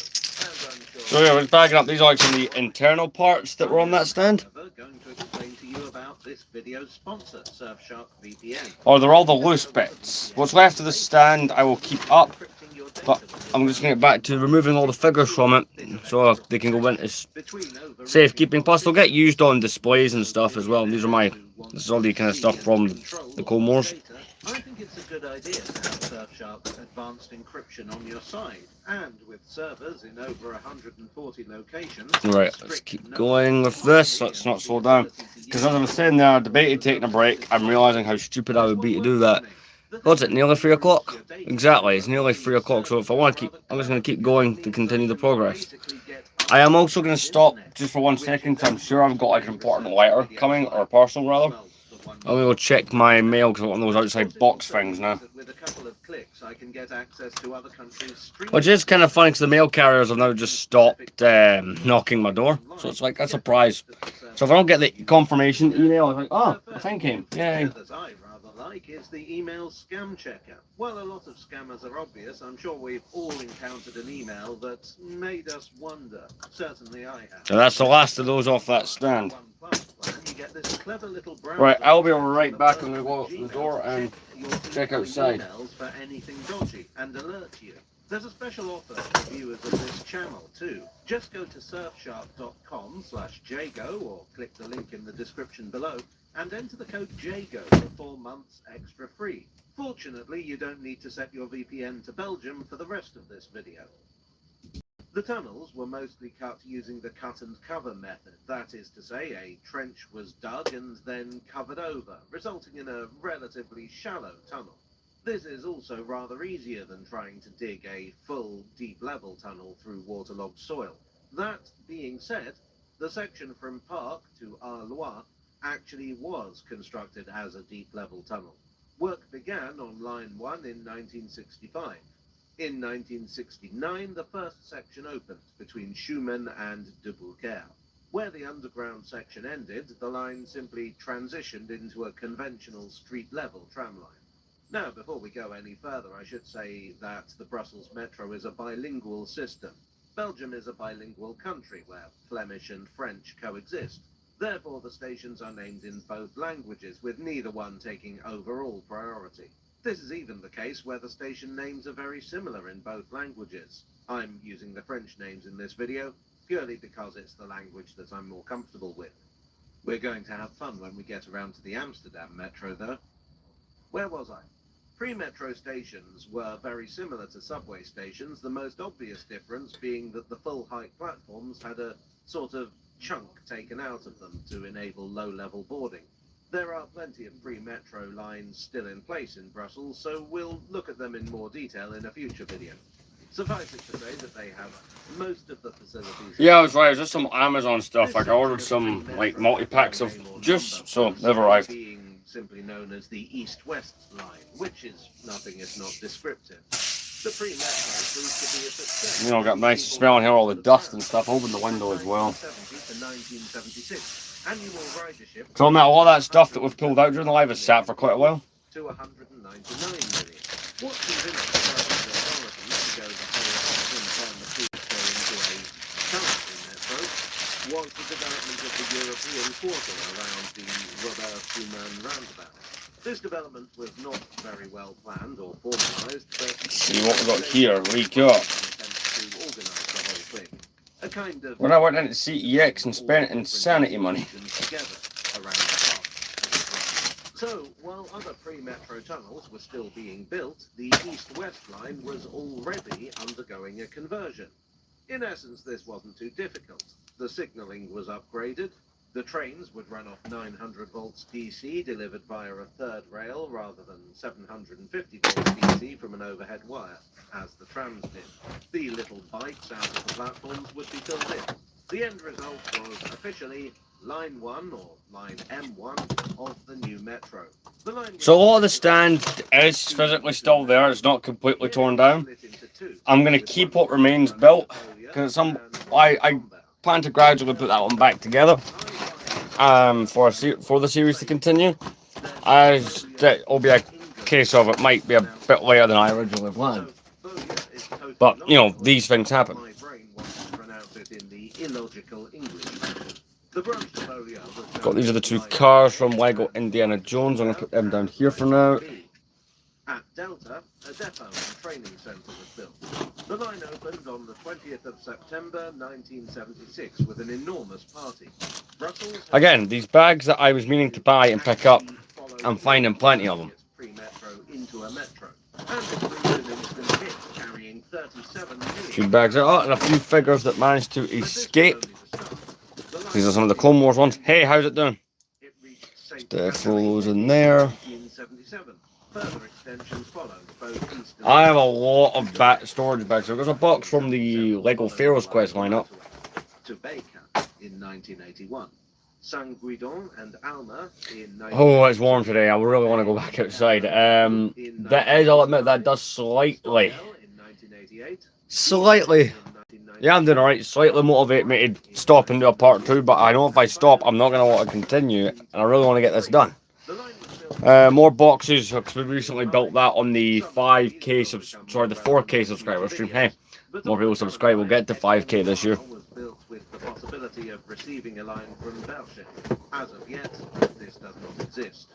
and I'm sure...
So yeah, we're bagging up these are like some of the internal parts that were on that stand.
However, going to explain to you about this video's sponsor, Surfshark VPN.
Oh, they're all the loose bits. What's left of the stand I will keep up, but I'm just going to get back to removing all the figures from it so they can go into safekeeping. Plus, they'll get used on displays and stuff as well. This is all the kind of stuff from the Coldmores.
I think it's a good idea to have Surfshark's advanced encryption on your side, and with servers in over 140 locations.
Right, let's keep going with this. Let's not slow down. Because as I was saying there, I debated taking a break. I'm realising how stupid I would be to do that. What's it, nearly 3 o'clock? Exactly, it's nearly 3 o'clock, so if I want to keep, I'm just going to keep going to continue the progress. I am also going to stop just for 1 second, because I'm sure I've got like an important letter coming, or a parcel rather. I'm going to go check my mail, because I've got one of those outside box things now. Which is kind of funny, because the mail carriers have now just stopped knocking my door. So it's like a surprise. So if I don't get the confirmation email, I'm like, oh, a thing came. Yay.
Like is the email scam checker. While a lot of scammers are obvious, I'm sure we've all encountered an email that made us wonder. Certainly I have.
So that's the last of those off that stand. Right, I'll be right back. I'm going to go out the door and check outside.
For anything dodgy and alert you. There's a special offer for viewers of this channel too. Just go to surfshark.com/jago or click the link in the description below and enter the code JAGO for 4 months extra free. Fortunately, you don't need to set your VPN to Belgium for the rest of this video. The tunnels were mostly cut using the cut and cover method. That is to say, a trench was dug and then covered over, resulting in a relatively shallow tunnel. This is also rather easier than trying to dig a full, deep-level tunnel through waterlogged soil. That being said, the section from Parc to Arlois actually was constructed as a deep-level tunnel. Work began on Line 1 in 1965. In 1969, the first section opened between Schumann and De Beaucaire. Where the underground section ended, the line simply transitioned into a conventional street-level tram line. Now, before we go any further, I should say that the Brussels Metro is a bilingual system. Belgium is a bilingual country where Flemish and French coexist. Therefore, the stations are named in both languages, with neither one taking overall priority. This is even the case where the station names are very similar in both languages. I'm using the French names in this video, purely because it's the language that I'm more comfortable with. We're going to have fun when we get around to the Amsterdam Metro, though. Where was I? Pre-metro stations were very similar to subway stations, the most obvious difference being that the full-height platforms had a sort of chunk taken out of them to enable low-level boarding. There are plenty of pre-metro lines still in place in Brussels, so we'll look at them in more detail in a future video. Suffice it to say that they have most of the facilities...
Yeah, I was right. It was just some Amazon stuff. Like I ordered some like multi-packs of juice, so they've arrived.
Being simply known as the East-West line, which is nothing if not descriptive. The pre-metro proved to be a success.
You know, got nice smell in here, all the dust and stuff. Open the window as well.
1976. Annual ridership.
So on that, a lot of that stuff that we've pulled out during the live has sat for quite a while.
To 199 million. What convinced the Brussels authorities to go the whole hog and turn the pre-metro into a currency metro was the development of the European quarter around the Robert Schumann roundabout. This development was not very well planned or formalised, but...
See what we've got here, we got...
A kind of...
When I went into CEX and spent insanity money.
So, while other pre-metro tunnels were still being built, the East-West line was already undergoing a conversion. In essence, this wasn't too difficult. The signalling was upgraded. The trains would run off 900 volts DC delivered via a third rail rather than 750 volts DC from an overhead wire, as the trams did. The little bites out of the platforms would be filled in. The end result was officially Line 1 or Line M1 of the new metro. The line
So a lot of the stand is physically still there. It's not completely torn down. I'm going to keep what remains built because I plan to gradually put that one back together for the series to continue. As it will be a case of it might be a bit later than I originally planned. But, you know, these things happen. Got these are the two cars from Lego Indiana Jones. I'm going to put them down here for now.
At Delta, a depot and training centre was built. The line opened on the 20th of September 1976 with an enormous party.
Again, these bags that I was meaning to buy and pick up, I'm finding plenty of them.
Into a metro. And it proved an instant hit, carrying 37 million.
A few bags out, and a few figures that managed to escape. These are some of the Clone Wars ones. Hey, how's it doing? Defro's in there. I have a lot of storage bags. So there's a box from the Lego Pharaoh's Quest lineup.
To Baker in 1981. Saint-Guidon and Alma in
Oh, it's warm today. I really want to go back outside. That is, I'll admit, that does slightly. Yeah, I'm doing alright. Slightly motivate me to stop and do a part 2, but I know if I stop, I'm not going to want to continue, and I really want to get this done. More boxes, because we recently built that on the 4K subscriber stream. Hey, more people subscribe, we'll get to 5K this year.
With the possibility of receiving a line from Belgium. As of yet, this does not exist.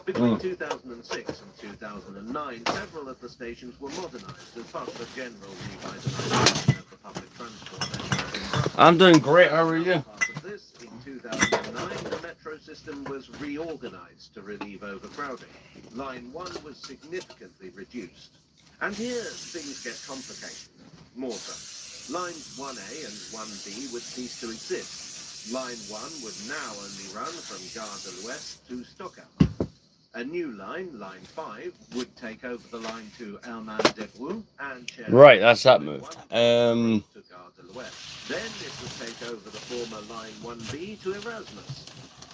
Between 2006 and 2009, several of the stations were modernised as part of a general revitalisation of the public transport.
I'm doing great, how are you?
Part of this, in 2009, the metro system was reorganised to relieve overcrowding. Line 1 was significantly reduced. And here, things get complicated. More so. Lines 1A and 1B would cease to exist. Line 1 would now only run from Gare de l'Ouest to Stockhausen. A new line, Line 5, would take over the line to Hermann-Debrou and share...
Right, that's that moved.
To Gare de l'Ouest. Then it would take over the former Line 1B to Erasmus.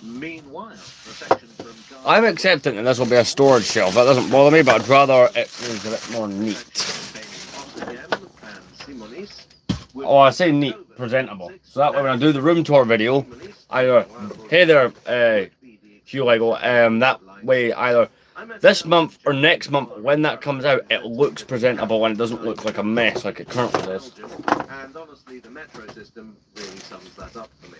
Meanwhile, the section from Gare...
I'm accepting that this will be a storage shelf. That doesn't bother me, but I'd rather it was a bit more neat. Oh, I say neat, presentable. So that way when I do the room tour video, either, hey there, Hugh Lego, that way either this month or next month, when that comes out, it looks presentable and it doesn't look like a mess like it currently does.
And honestly, the metro system really sums that up for me.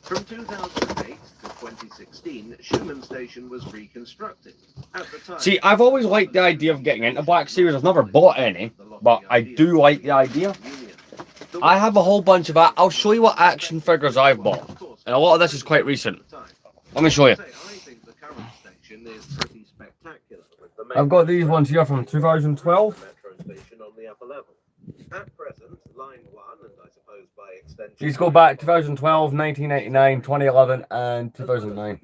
From 2008 to 2016, Schumann Station was reconstructed. At the time,
see, I've always liked the idea of getting into Black Series. I've never bought any, but I do like the idea. I have a whole bunch of that. I'll show you what action figures I've bought. And a lot of this is quite recent. Let me show you. I've got these ones here from 2012. These go back 2012, 1989, 2011, and 2009.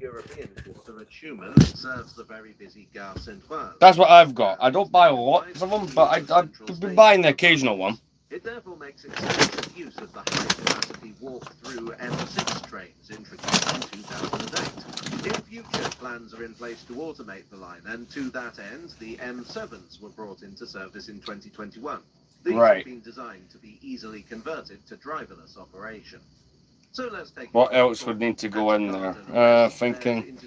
That's what I've got. I don't buy lots of them, but I've been buying the occasional one.
It therefore makes extensive use of the high-capacity walk-through M6 trains introduced in 2008. In future, plans are in place to automate the line, and to that end, the M7s were brought into service in 2021. These have been designed to be easily converted to driverless operation. So let's take
what else would need to go in there? Thinking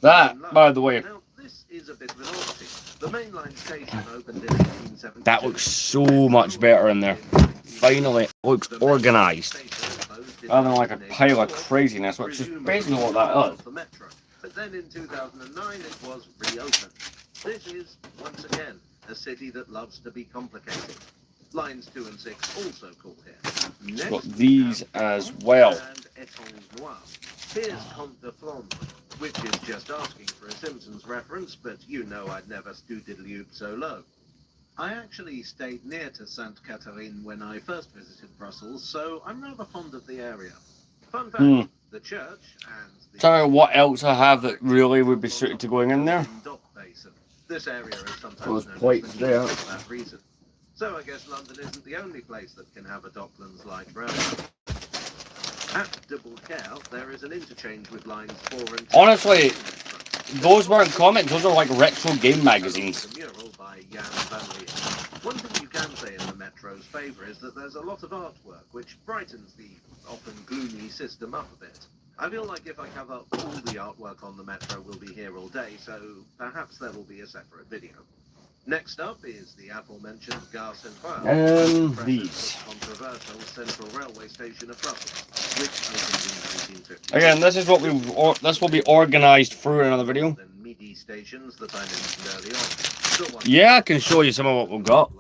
that, by the way.
Now, this is a bit of an oddity. The mainline station opened in 1872.
That looks so much better in there. Finally, it looks organised. Rather than like a pile of craziness, which is basically what that is.
But then in 2009, it was reopened. This is, once again, a city that loves to be complicated. Lines 2 and 6 also call here.
It's got these as well.
And Étanges Noir. Here's Comte de Flandre, which is just asking for a Simpsons reference, but you know I'd never stu-diddly-oop so low. I actually stayed near to Sainte Catherine when I first visited Brussels, so I'm rather fond of the area. Fun fact, the church and the...
Tell me what else I have that really would be suited to going in there.
This area is sometimes
those plates there.
For that reason. So I guess London isn't the only place that can have a Docklands-like railway. At Double-Care, there is an interchange with lines 4 and 10.
Honestly, those weren't comics, those are like retro game magazines.
The mural by Jan van Leer. One thing you can say in the Metro's favour is that there's a lot of artwork, which brightens the often gloomy system up a bit. I feel like if I cover all the artwork on the Metro, we'll be here all day, so perhaps there will be a separate video. Next up is the aforementioned Gare Centrale,
these.
controversial central railway station of Brussels, which opened in 1950.
Again, this is what this will be organised through another video.
The MIDI stations that I mentioned early on.
Yeah, I can show you some of what we've got.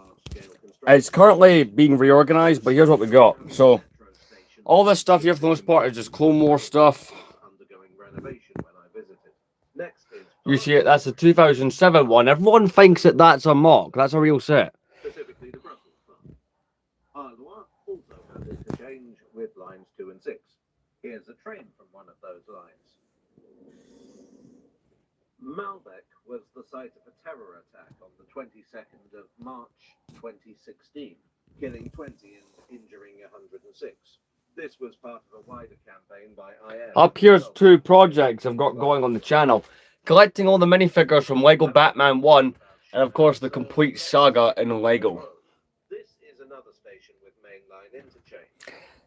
It's currently being reorganised, but here's what we got. So, all this stuff here for the most part is just Clone Wars stuff.
Undergoing renovation when I visited. Next is
You see it, that's the 2007 one. Everyone thinks that that's a mock. That's a real set.
specifically the Brussels one. Arlois also has interchange with lines 2 and 6. Here's a train from one of those lines. Malbec was the site of a terror attack on the 22nd of March 2016, killing 20 and injuring 106. This was part of a wider campaign by IM.
Up here's two projects I've got going on the channel. Collecting all the minifigures from Lego Batman 1, and of course the complete saga in Lego.
This is another station with mainline interchange.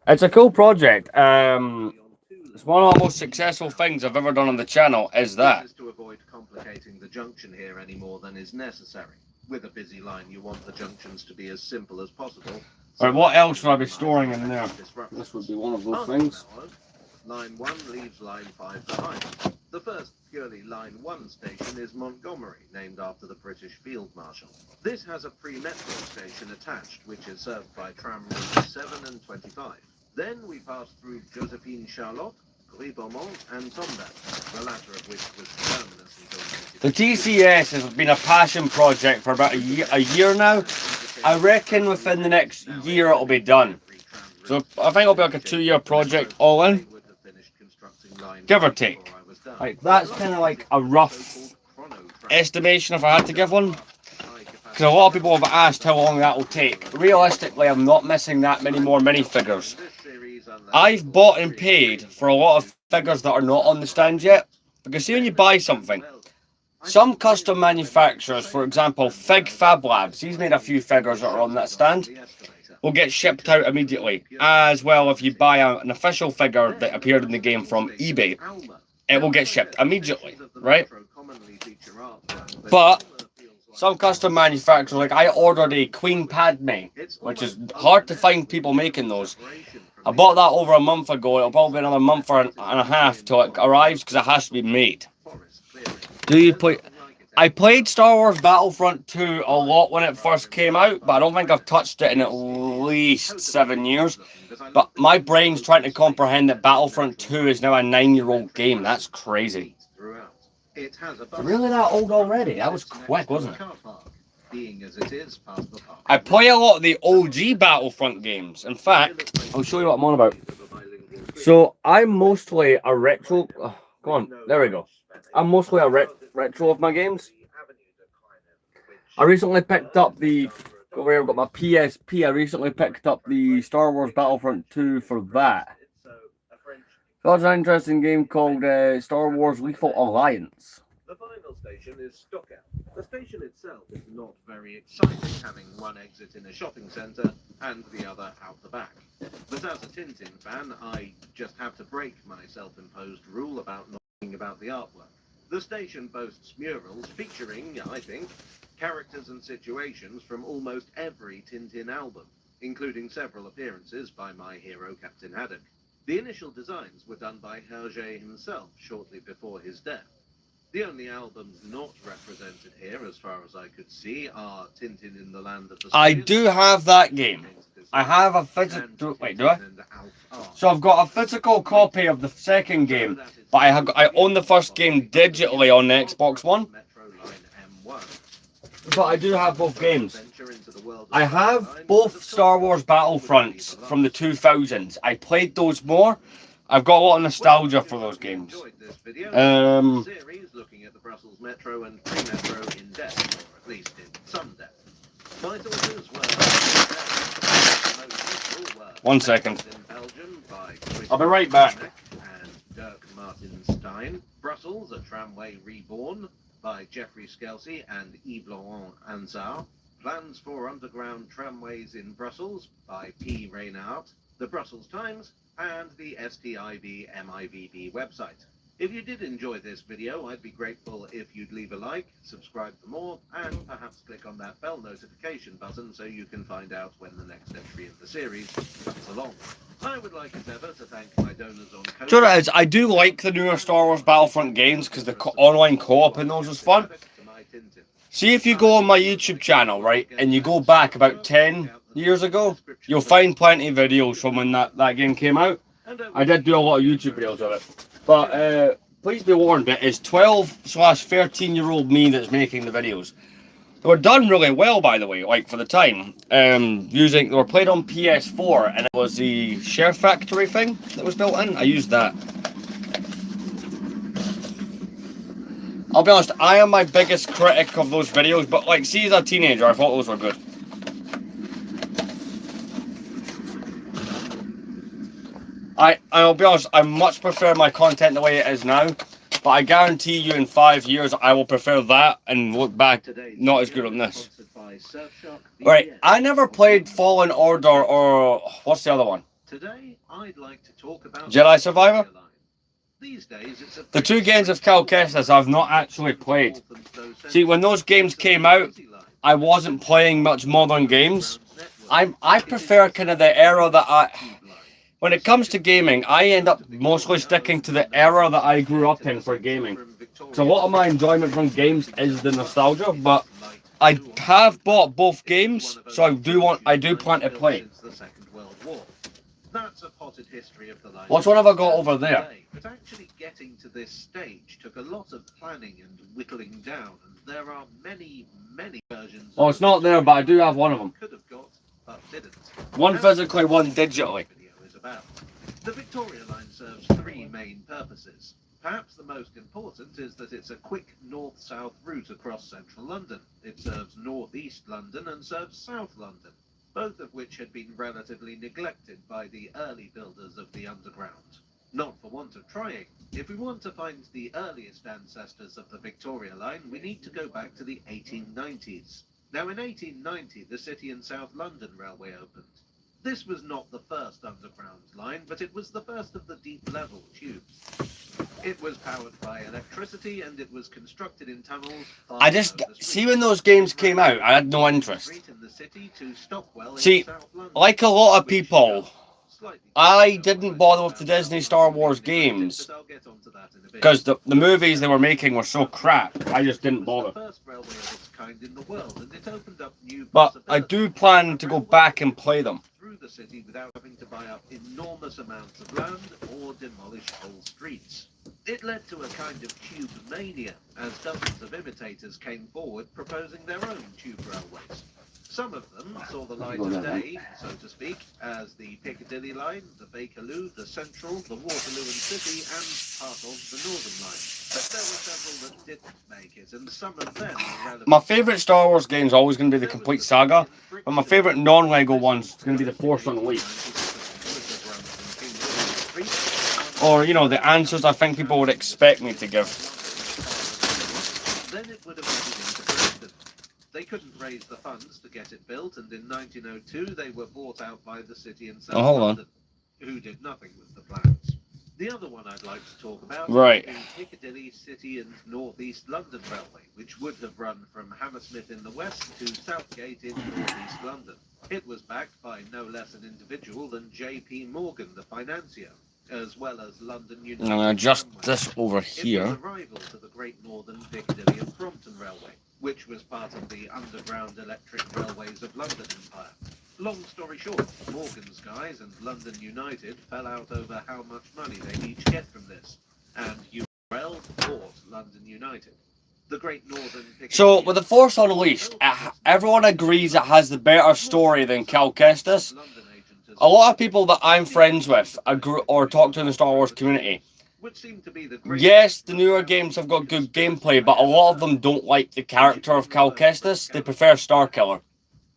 It's a cool project. It's one of the most successful things I've ever done on the channel is that.
This is to avoid complicating the junction here any more than is necessary. With a busy line, you want the junctions to be as simple as possible.
Alright, what else would I be storing in there? This would be one of those things.
Line 1 leaves line 5 behind. The first purely line 1 station is Montgomery, named after the British Field Marshal. This has a pre-metro station attached, which is served by tram routes 7 and 25. Then we pass through Josephine Charlotte, Rue Beaumont and Tombat, the latter of which was terminus until
The TCS has been a passion project for about a year now. I reckon within the next year it'll be done. So I think it'll be like a 2-year project all in, give or take. Like that's kind of like a rough estimation if I had to give one. Because a lot of people have asked how long that will take. Realistically, I'm not missing that many more minifigures. I've bought and paid for a lot of figures that are not on the stand yet. Because see when you buy something, some custom manufacturers, for example, Fig Fab Labs, he's made a few figures that are on that stand, will get shipped out immediately. As well, if you buy an official figure that appeared in the game from eBay, it will get shipped immediately, right? But some custom manufacturers, like I ordered a Queen Padme, which is hard to find people making those. I bought that over a month ago. It'll probably be another month and a half till it arrives because it has to be made. Do you play? I played Star Wars Battlefront 2 a lot when it first came out, but I don't think I've touched it in at least 7 years. But my brain's trying to comprehend that Battlefront 2 is now a 9-year-old game. That's crazy. Really that old already? That was quick, wasn't it? I play a lot of the OG Battlefront games. In fact, I'll show you what I'm on about. So I'm mostly a retro. Oh, come on, there we go. I'm mostly a retro of my games. I recently picked up the. Over here, I've got my PSP. I recently picked up the Star Wars Battlefront 2 for that. So it's an interesting game called Star Wars Lethal Alliance.
The final station is Stockout. The station itself is not very exciting, having one exit in a shopping centre and the other out the back. But as a Tintin fan, I just have to break my self-imposed rule about not thinking about the artwork. The station boasts murals featuring, I think, characters and situations from almost every Tintin album, including several appearances by my hero Captain Haddock. The initial designs were done by Hergé himself shortly before his death. The only albums not represented here, as far as I could see, are Tintin in the Land of the
I do have that game. I have a physical. Wait, do I? So I've got a physical copy of the second game, but I own the first game digitally on the Xbox One. But I do have both games. I have both Star Wars Battlefronts from the 2000s. I played those more. I've got a lot of nostalgia for those games.
Series looking at the Brussels Metro and pre-metro in depth, or at least in some depth. My sources were
1 second.
in Belgium, by
I'll be right back.
and Dirk Martin-Stein. Brussels, a Tramway Reborn by Geoffrey Skelsey and Yves Laurent Ansar. Plans for underground tramways in Brussels by P. Reynard. The Brussels Times and the STIB MIVB website. If you did enjoy this video, I'd be grateful if you'd leave a like, subscribe for more, and perhaps click on that bell notification button so you can find out when the next entry in the series comes along. I would like as ever to thank my donors on Ko-fi.
Do you know what it is? I do like the newer Star Wars Battlefront games because the online co-op in those is fun. See, if you go on my YouTube channel, right, and you go back about 10 years ago, you'll find plenty of videos from when that game came out. I did do a lot of YouTube videos of it. But please be warned, it is 12/13-year-old me that's making the videos. They were done really well, by the way, like for the time. They were played on PS4, and it was the Share Factory thing that was built in. I used that. I'll be honest, I am my biggest critic of those videos, but like, see, as a teenager, I thought those were good. I'll be honest, I much prefer my content the way it is now, but I guarantee you in 5 years I will prefer that and look back not as good on this. Right, I never played Fallen Order or what's the other one?
Today, I'd like to talk about
Jedi Survivor?
These days, it's
The two games of Cal Kestis I've not actually played. See, when those games came out, I wasn't playing much modern games. I prefer kind of the era that when it comes to gaming, I end up mostly sticking to the era that I grew up in for gaming. So a lot of my enjoyment from games is the nostalgia, but I have bought both games, so I do plan to play.
That's a potted history of the line.
What one have I got over there?
But actually getting to this stage took a lot of planning and whittling down, and there are many versions.
Oh, it's not there, but I do have one of them.
Could have got, but didn't.
One physically, one digitally.
The Victoria line serves three main purposes. Perhaps the most important is that it's a quick north-south route across central London. It serves north-east London and serves south London, both of which had been relatively neglected by the early builders of the Underground. Not for want of trying. If we want to find the earliest ancestors of the Victoria line, we need to go back to the 1890s. Now, in 1890, the City and South London Railway opened. This was not the first underground line, but it was the first of the deep-level tubes. It was powered by electricity, and it was constructed in tunnels.
I just see when those games came out, I had no interest. See, like a lot of people, I didn't bother with the Disney Star Wars games because the movies they were making were so crap. I just didn't bother. But I do plan to go back and play them.
The city without having to buy up enormous amounts of land or demolish whole streets. It led to a kind of tube mania, as dozens of imitators came forward proposing their own tube railways. Some of them saw the light of day, so to speak, as the Piccadilly line, the Bakerloo, the Central, the Waterloo and City, and part of the Northern line. But there were several that didn't make it, and some of them were relevant. My
favourite Star Wars game is always going to be the complete saga, but my favourite non-Lego ones is going to be the Force Unleashed. Or, you know, the answers I think people would expect me to give.
Then it would have headed into Brixton. They couldn't raise the funds to get it built, and in 1902 they were bought out by the City and South London, who did nothing with the plans. The other one I'd like to talk about is the Piccadilly City and North East London Railway, which would have run from Hammersmith in the west to Southgate in North East London. It was backed by no less an individual than J.P. Morgan, the financier, as well as London United.
I'm going to adjust this over here.
It was a rival to the Great Northern Piccadilly and Brompton Railway, which was part of the Underground Electric Railways of London Empire. Long story short, Morgan's guys and London United fell out over how much money they'd each get from this, and URL bought London United. The Great Northern Piccadilly.
So, with The Force Unleashed, everyone agrees it has the better story than Cal Kestis. A lot of people that I'm friends with or talk to in the Star Wars community, yes, the newer games have got good gameplay, but a lot of them don't like the character of Cal Kestis. They prefer Starkiller.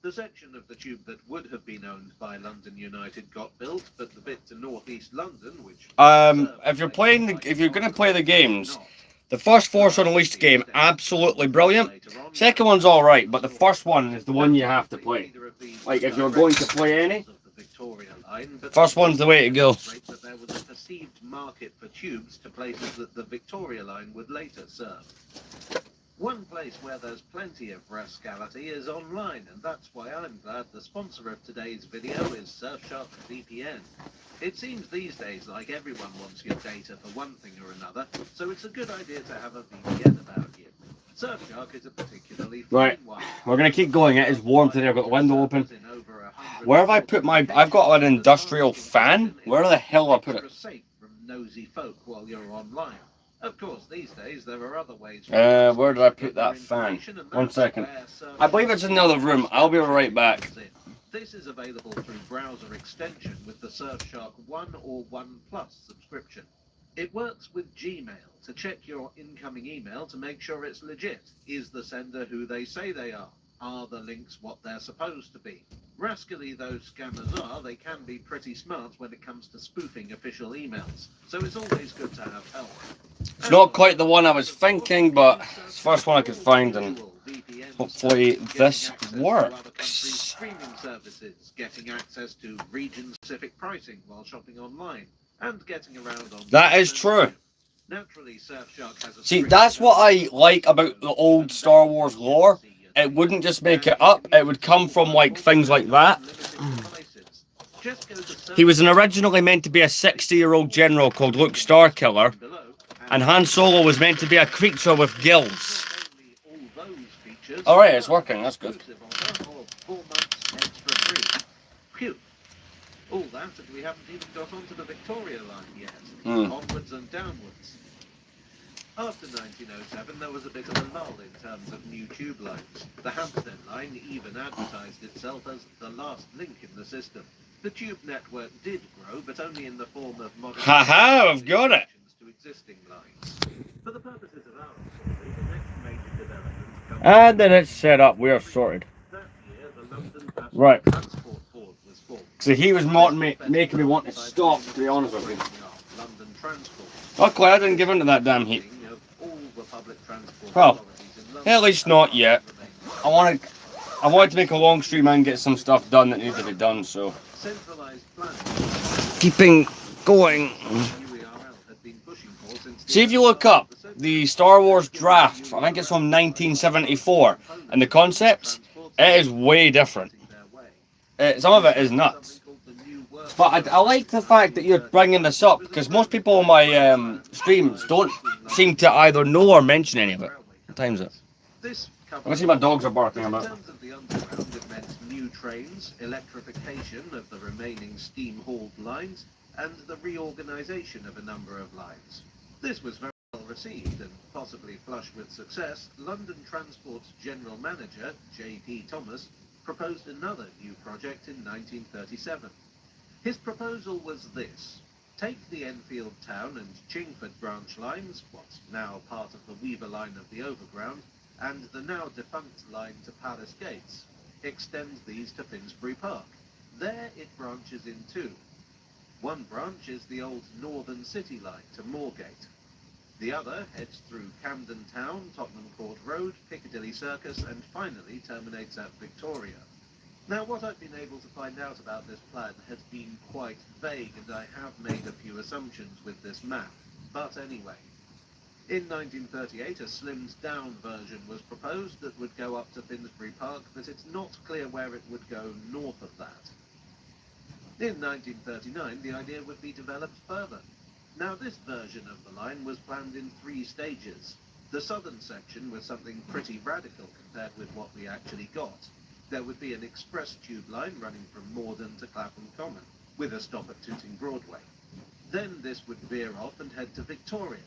The section of the tube that would have been owned by London United got built, but the bit to northeast London, which
If you're playing if you're gonna play the games, the first Force Unleashed game, absolutely brilliant. Second one's alright, but the first one is the one you have to play. Like, if you're going to play any, first one's the way to go.
That there was a perceived market for tubes to places that the Victoria line would later serve. One place where there's plenty of rascality is online, and that's why I'm glad the sponsor of today's video is Surfshark VPN. It seems these days like everyone wants your data for one thing or another, so it's a good idea to have a VPN about you. Surfshark is a particularly fine one.
We're gonna keep going. It is warm today. I've got the window open. Where have I put my... I've got an industrial fan. Where the hell have I put it?
From nosy folk while you're online. Of course, these days there are other ways.
Where did I put that fan? 1 second. I believe it's in the other room. I'll be right back.
This is available through browser extension with the Surfshark 1 or 1 Plus subscription. It works with Gmail to check your incoming email to make sure it's legit. Is the sender who they say they are? Are the links what they're supposed to be? Rascally those scammers are, they can be pretty smart when it comes to spoofing official emails. So it's always good to have help.
It's not quite the one I was thinking, but it's the first one I could find, and hopefully this works.
Streaming services, getting access to region-specific pricing while shopping online, and getting around on...
That is true.
Naturally, Surfshark has a...
See, that's what I like about the old Star Wars lore. It wouldn't just make it up, it would come from like things like that. He was originally meant to be a 60-year-old general called Luke Starkiller, and Han Solo was meant to be a creature with gills. Alright, it's working, that's good.
All that, and we haven't even got onto the Victoria line yet. Onwards and downwards. After 1907, there was a bit of a lull in terms of new tube lines. The Hampstead line even advertised itself as the last link in the system. The tube network did grow, but only in the form of modern...
Haha, I've got it!
...to existing lines. For the purposes of our story, the next major development comes...
And then it's set up, we are sorted.
That year, the London Passenger
Right.
Transport Board was formed.
So he was making me want to stop, to be honest with you.
London Transport.
Luckily, I didn't give in to that damn heat.
Well,
at least not yet. I wanted to make a long stream and get some stuff done that needed to be done, so keeping going. See, if you look up the Star Wars draft, I think it's from 1974, and the concepts, it is way different. Some of it is nuts. But I like the fact that you're bringing this up, because most people on my streams don't seem to either know or mention any of it. What time is it? I can see my dogs are barking about.
In terms of the underground, it meant new trains, electrification of the remaining steam-hauled lines, and the reorganisation of a number of lines. This was very well received, and possibly flush with success, London Transport's general manager, J.P. Thomas, proposed another new project in 1937. His proposal was this: take the Enfield Town and Chingford branch lines, what's now part of the Weaver line of the Overground, and the now defunct line to Palace Gates. Extend these to Finsbury Park. There it branches in two. One branch is the old Northern City line to Moorgate. The other heads through Camden Town, Tottenham Court Road, Piccadilly Circus, and finally terminates at Victoria. Now, what I've been able to find out about this plan has been quite vague, and I have made a few assumptions with this map. But anyway, in 1938, a slimmed-down version was proposed that would go up to Finsbury Park, but it's not clear where it would go north of that. In 1939, the idea would be developed further. Now, this version of the line was planned in 3 stages. The southern section was something pretty radical compared with what we actually got. There would be an express tube line running from Morden to Clapham Common, with a stop at Tooting Broadway. Then this would veer off and head to Victoria.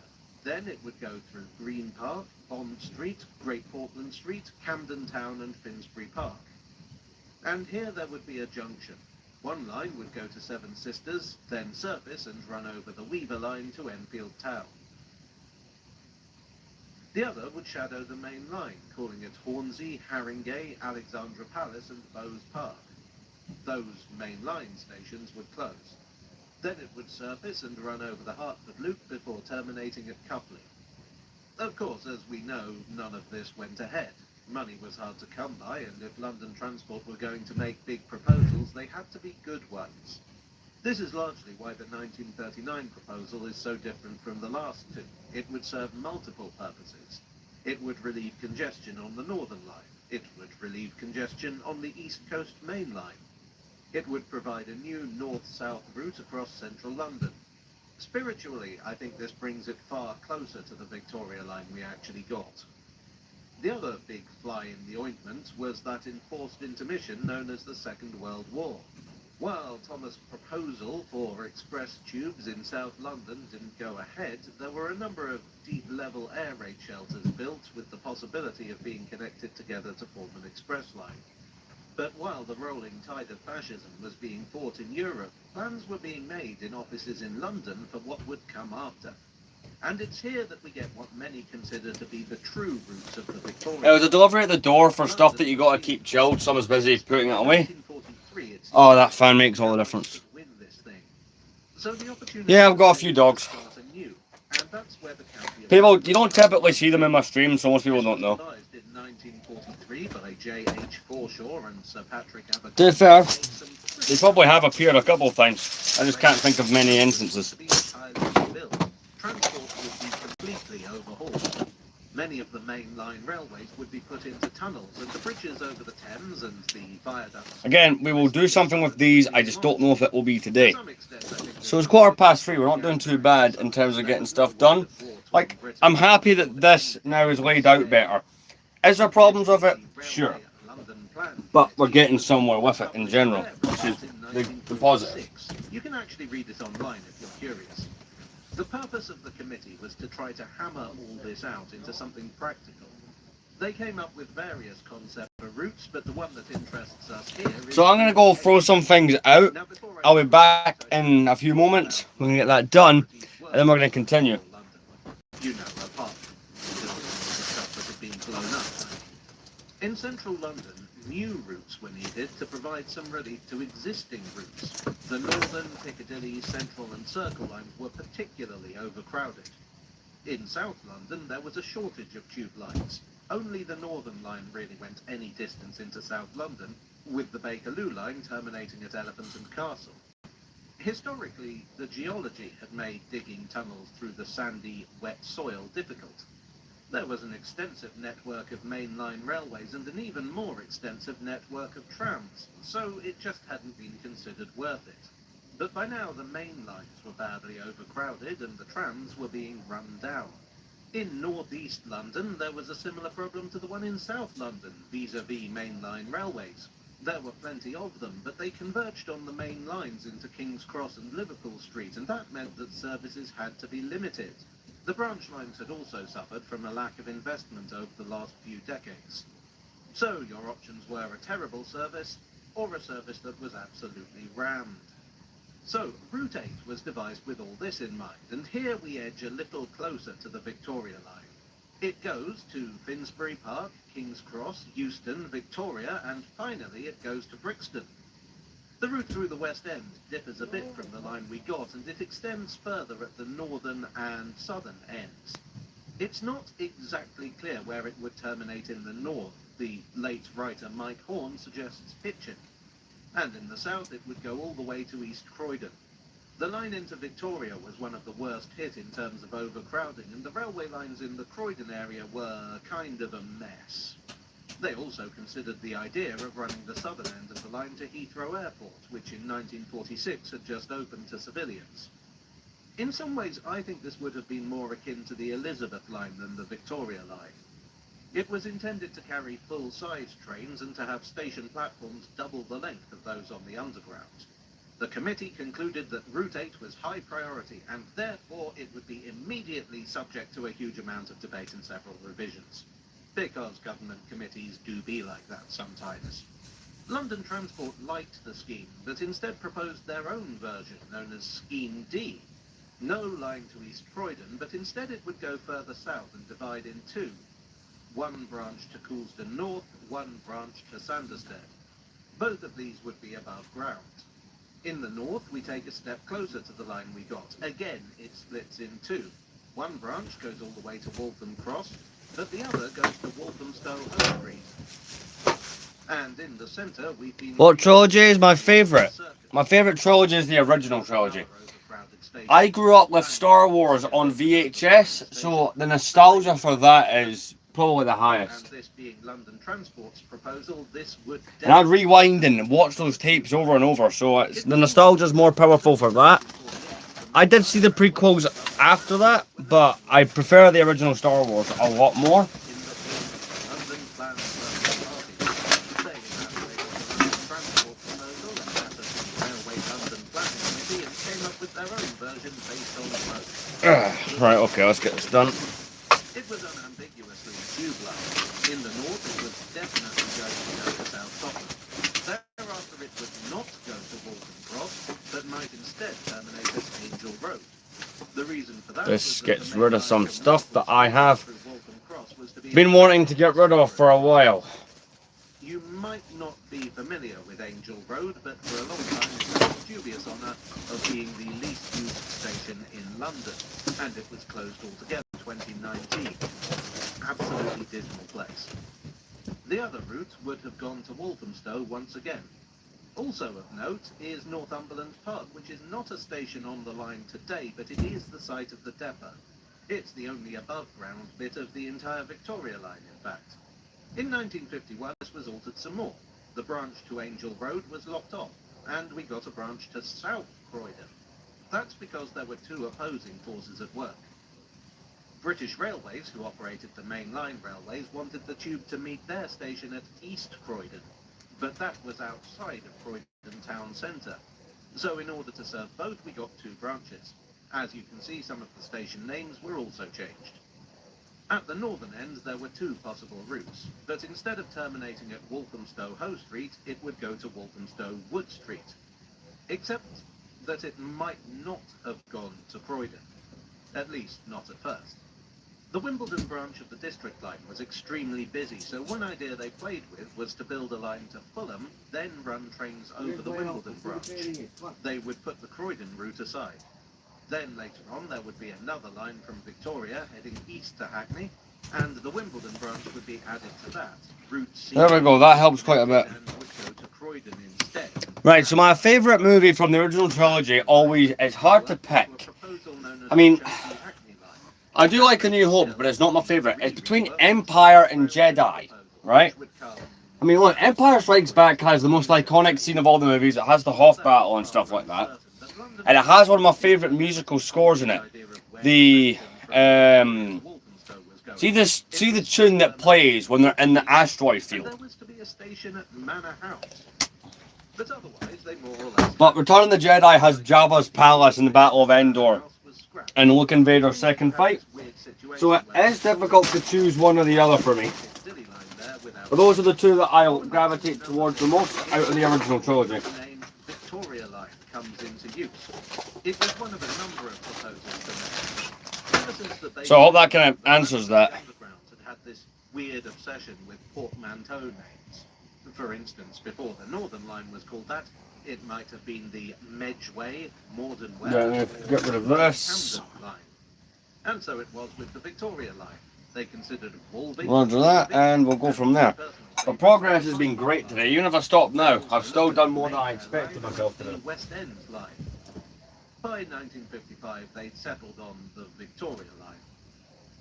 Then it would go through Green Park, Bond Street, Great Portland Street, Camden Town and Finsbury Park. And here there would be a junction. One line would go to Seven Sisters, then surface and run over the Weaver line to Enfield Town. The other would shadow the main line, calling it Hornsey, Haringey, Alexandra Palace and Bowes Park. Those main line stations would close. Then it would surface and run over the Hertford Loop before terminating at Cuffley. Of course, as we know, none of this went ahead. Money was hard to come by, and if London Transport were going to make big proposals, they had to be good ones. This is largely why the 1939 proposal is so different from the last two. It would serve multiple purposes. It would relieve congestion on the Northern Line. It would relieve congestion on the East Coast Main Line. It would provide a new north-south route across central London. Spiritually, I think this brings it far closer to the Victoria Line we actually got. The other big fly in the ointment was that enforced intermission known as the Second World War. While Thomas' proposal for express tubes in South London didn't go ahead, there were a number of deep-level air raid shelters built with the possibility of being connected together to form an express line. But while the rolling tide of fascism was being fought in Europe, plans were being made in offices in London for what would come after. And it's here that we get what many consider to be the true roots of the Victoria.
It was a delivery at the door for stuff that you got to keep chilled. Someone's busy putting it away. Oh, that fan makes all the difference. Yeah, I've got a few dogs. People, you don't typically see them in my streams, so most people don't know. To be fair, they probably have appeared a couple of times. I just can't think of many instances.
Transport would be completely overhauled. Many of the main line railways would be put into tunnels, and the bridges over the Thames and the viaducts.
Again, we will do something with these. I just don't know if it will be today. So it's 3:15. We're not doing too bad in terms of getting stuff done. Like, I'm happy that this now is laid out better. Is there problems with it? Sure. But we're getting somewhere with it in general, which is the positive.
You can actually read it online if you're curious. The purpose of the committee was to try to hammer all this out into something practical. They came up with various concepts for routes, but the one that interests us here is...
So I'm going to go throw some things out. I'll be back in a few moments. We're going to get that done, and then we're going to continue.
You know, apart from the stuff that had been blown up. In central London, new routes were needed to provide some relief to existing routes. The Northern, Piccadilly, Central and Circle lines were particularly overcrowded. In South London, there was a shortage of tube lines. Only the Northern line really went any distance into South London, with the Bakerloo line terminating at Elephant and Castle. Historically, the geology had made digging tunnels through the sandy, wet soil difficult. There was an extensive network of mainline railways and an even more extensive network of trams, so it just hadn't been considered worth it. But by now the main lines were badly overcrowded and the trams were being run down. In northeast London there was a similar problem to the one in South London, vis-à-vis mainline railways. There were plenty of them, but they converged on the main lines into King's Cross and Liverpool Street, and that meant that services had to be limited. The branch lines had also suffered from a lack of investment over the last few decades. So your options were a terrible service, or a service that was absolutely rammed. So Route 8 was devised with all this in mind, and here we edge a little closer to the Victoria Line. It goes to Finsbury Park, King's Cross, Euston, Victoria, and finally it goes to Brixton. The route through the West End differs a bit from the line we got, and it extends further at the northern and southern ends. It's not exactly clear where it would terminate in the north. The late writer Mike Horn suggests Hitchin. And in the south it would go all the way to East Croydon. The line into Victoria was one of the worst hit in terms of overcrowding, and the railway lines in the Croydon area were kind of a mess. They also considered the idea of running the southern end of the line to Heathrow Airport, which in 1946 had just opened to civilians. In some ways, I think this would have been more akin to the Elizabeth line than the Victoria line. It was intended to carry full-size trains and to have station platforms double the length of those on the Underground. The committee concluded that Route 8 was high priority, and therefore it would be immediately subject to a huge amount of debate and several revisions. Because government committees do be like that sometimes. London Transport liked the scheme, but instead proposed their own version, known as Scheme D. No line to East Croydon, but instead it would go further south and divide in two. One branch to Coulsdon North, one branch to Sanderstead. Both of these would be above ground. In the north, we take a step closer to the line we got. Again, it splits in two. One branch goes all the way to Waltham Cross, but the other goes to Walthamstow High Street. And in the centre, we've been...
What trilogy is my favourite? My favourite trilogy is the original trilogy. I grew up with Star Wars on VHS, so the nostalgia for that is probably the highest.
And this being London Transport's proposal, this would...
And I'd rewind and watch those tapes over and over, so it's, the nostalgia's more powerful for that. I did see the prequels after that, but I prefer the original Star Wars a lot more. Right, okay, let's get this done.
It was unambiguously a tube line. In the north, it was definitely going to go to South Tottenham. Thereafter, it would not go to Waltham Cross, but might instead terminate at Angel Road. The reason for that
This
was that
gets
the
rid
main
of some
line
stuff that I have
through Waltham Cross was to be
been wanting to get rid of for a while.
You might not be familiar with Angel Road, but for a long time it had the dubious honour of being the least used station in London, and it was closed altogether in 2019. Absolutely dismal place. The other route would have gone to Walthamstow once again. Also of note is Northumberland Park, which is not a station on the line today, but it is the site of the depot. It's the only above-ground bit of the entire Victoria line, in fact. In 1951, this was altered some more. The branch to Angel Road was locked off, and we got a branch to South Croydon. That's because there were two opposing forces at work. British Railways, who operated the main line railways, wanted the tube to meet their station at East Croydon, but that was outside of Croydon town centre. So in order to serve both, we got two branches. As you can see, some of the station names were also changed. At the northern end, there were two possible routes, but instead of terminating at Walthamstow Hoe Street, it would go to Walthamstow Wood Street. Except that it might not have gone to Croydon. At least, not at first. The Wimbledon branch of the District Line was extremely busy, so one idea they played with was to build a line to Fulham, then run trains over the Wimbledon branch. They would put the Croydon route aside. Then later on there would be another line from Victoria heading east to Hackney, and the Wimbledon branch would be added to that. Route C.
There we go, that helps quite a bit.
And would go to Croydon instead.
Right, so my favourite movie from the original trilogy always, it's hard to pick. I mean, I do like A New Hope, but it's not my favourite. It's between Empire and Jedi, right? I mean, look, Empire Strikes Back has the most iconic scene of all the movies. It has the Hoth battle and stuff like that. And it has one of my favourite musical scores in it. The, see the tune that plays when they're in the asteroid field. But Return of the Jedi has Jabba's palace in the Battle of Endor and Luke and Vader's second fight. So it is difficult to choose one or the other for me. But those are the two that I'll gravitate towards the most out of the original trilogy.
Victoria Line comes into use. It was one of a number of proposals.
So I hope that kind of answers that.
Had this weird obsession with portmanteau names. For instance, before the Northern Line was called that, it might have been the Medgeway, Morden Way,
Yeah, get rid of this.
Line. And so it was with the Victoria Line. They considered Walby.
Roger that, and we'll go from there. The progress has been great today. Even if I stop now, I've still done more than I expected myself to do.
West End Line. By 1955, they'd settled on the Victoria Line.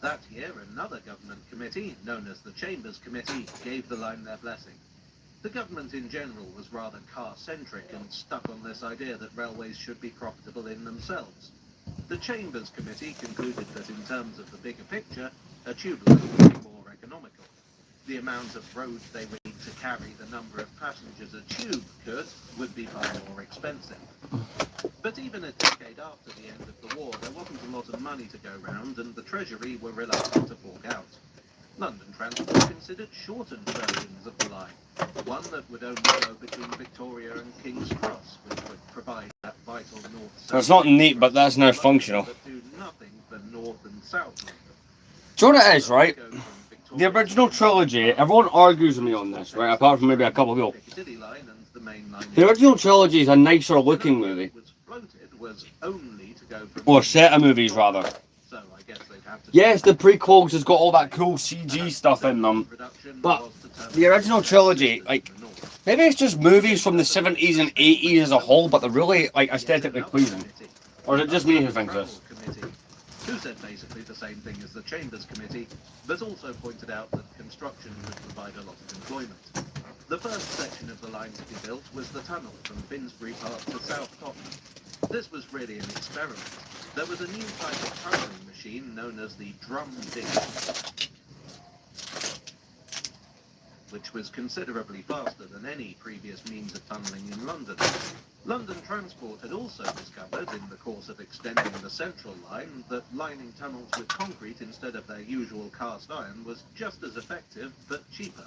That year, another government committee, known as the Chambers Committee, gave the line their blessing. The government in general was rather car-centric and stuck on this idea that railways should be profitable in themselves. The Chambers Committee concluded that in terms of the bigger picture, a tube line would be more economical. The amount of road they would need to carry the number of passengers a tube could would be far more expensive. But even a decade after the end of the war, there wasn't a lot of money to go round, and the Treasury were reluctant to fork out. London Transport considered shortened versions of the line, one that would only go between Victoria and King's Cross, which would provide that vital north
It's not neat, but that's now functional.
But do nothing for North and South London.
Do you know what it is, right?
Go from
The
Victoria
original
to
trilogy, everyone argues with me on this, right? Apart from maybe a couple of people.
Piccadilly line and the main line.
The original trilogy is a nicer looking movie.
Was floated was only to go from
Or set of movies, rather.
So I guess they'd have to
Yes, the prequels has got all that cool CG stuff in them. But the original trilogy, like, maybe it's just movies from the 70s and 80s as a whole, but they're really, like, aesthetically pleasing. Or is it just me who thinks this?
Who said basically the same thing as the Chambers Committee, but also pointed out that construction would provide a lot of employment. The first section of the line to be built was the tunnel from Finsbury Park to South Tottenham. This was really an experiment. There was a new type of tunnelling machine known as the drum dig, which was considerably faster than any previous means of tunnelling in London. London Transport had also discovered, in the course of extending the Central Line, that lining tunnels with concrete instead of their usual cast iron was just as effective, but cheaper.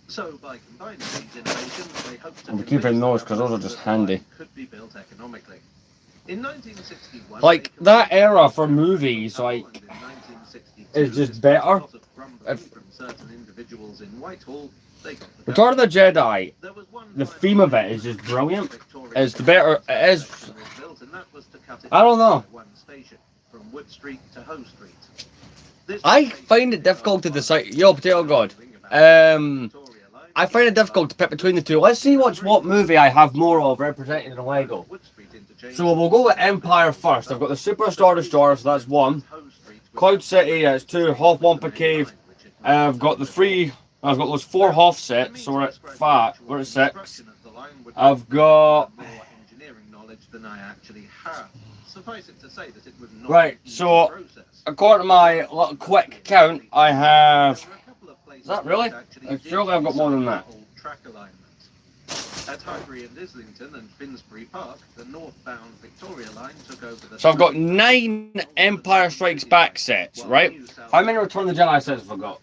So, by combining these innovations, they hoped to
I'm keeping those because those are just handy.
could be built economically. In 1961,
Like, that era for movies, like, is just better.
From certain individuals in Whitehall, they got the
Return of the Jedi,
There was one
the
final
theme of it is just brilliant. It's the better, it is,
built, and that was to cut it
I don't know.
by one station, from Wood Street to Hoe Street. This
I find it difficult to decide. Yo, Potato God. I find it difficult to pick between the two. Let's see what movie I have more of represented in Lego. So we'll go with Empire first. I've got the Superstar Destroyer, so that's one. Cloud City, that's two. Hoth Wampa Cave. I've got the three. I've got those 4 Hoth sets, so we're at 5. We're at 6. I've got.
engineering knowledge than I actually have. Suffice it to say that it was not
Right, so according to my little quick count, I have. Is that really? Surely I've got more than that.
At Highbury and Islington and Finsbury Park, the northbound Victoria line took over the...
So I've got 9 Empire Strikes Back sets, right? How many Return of the Jedi sets have I got?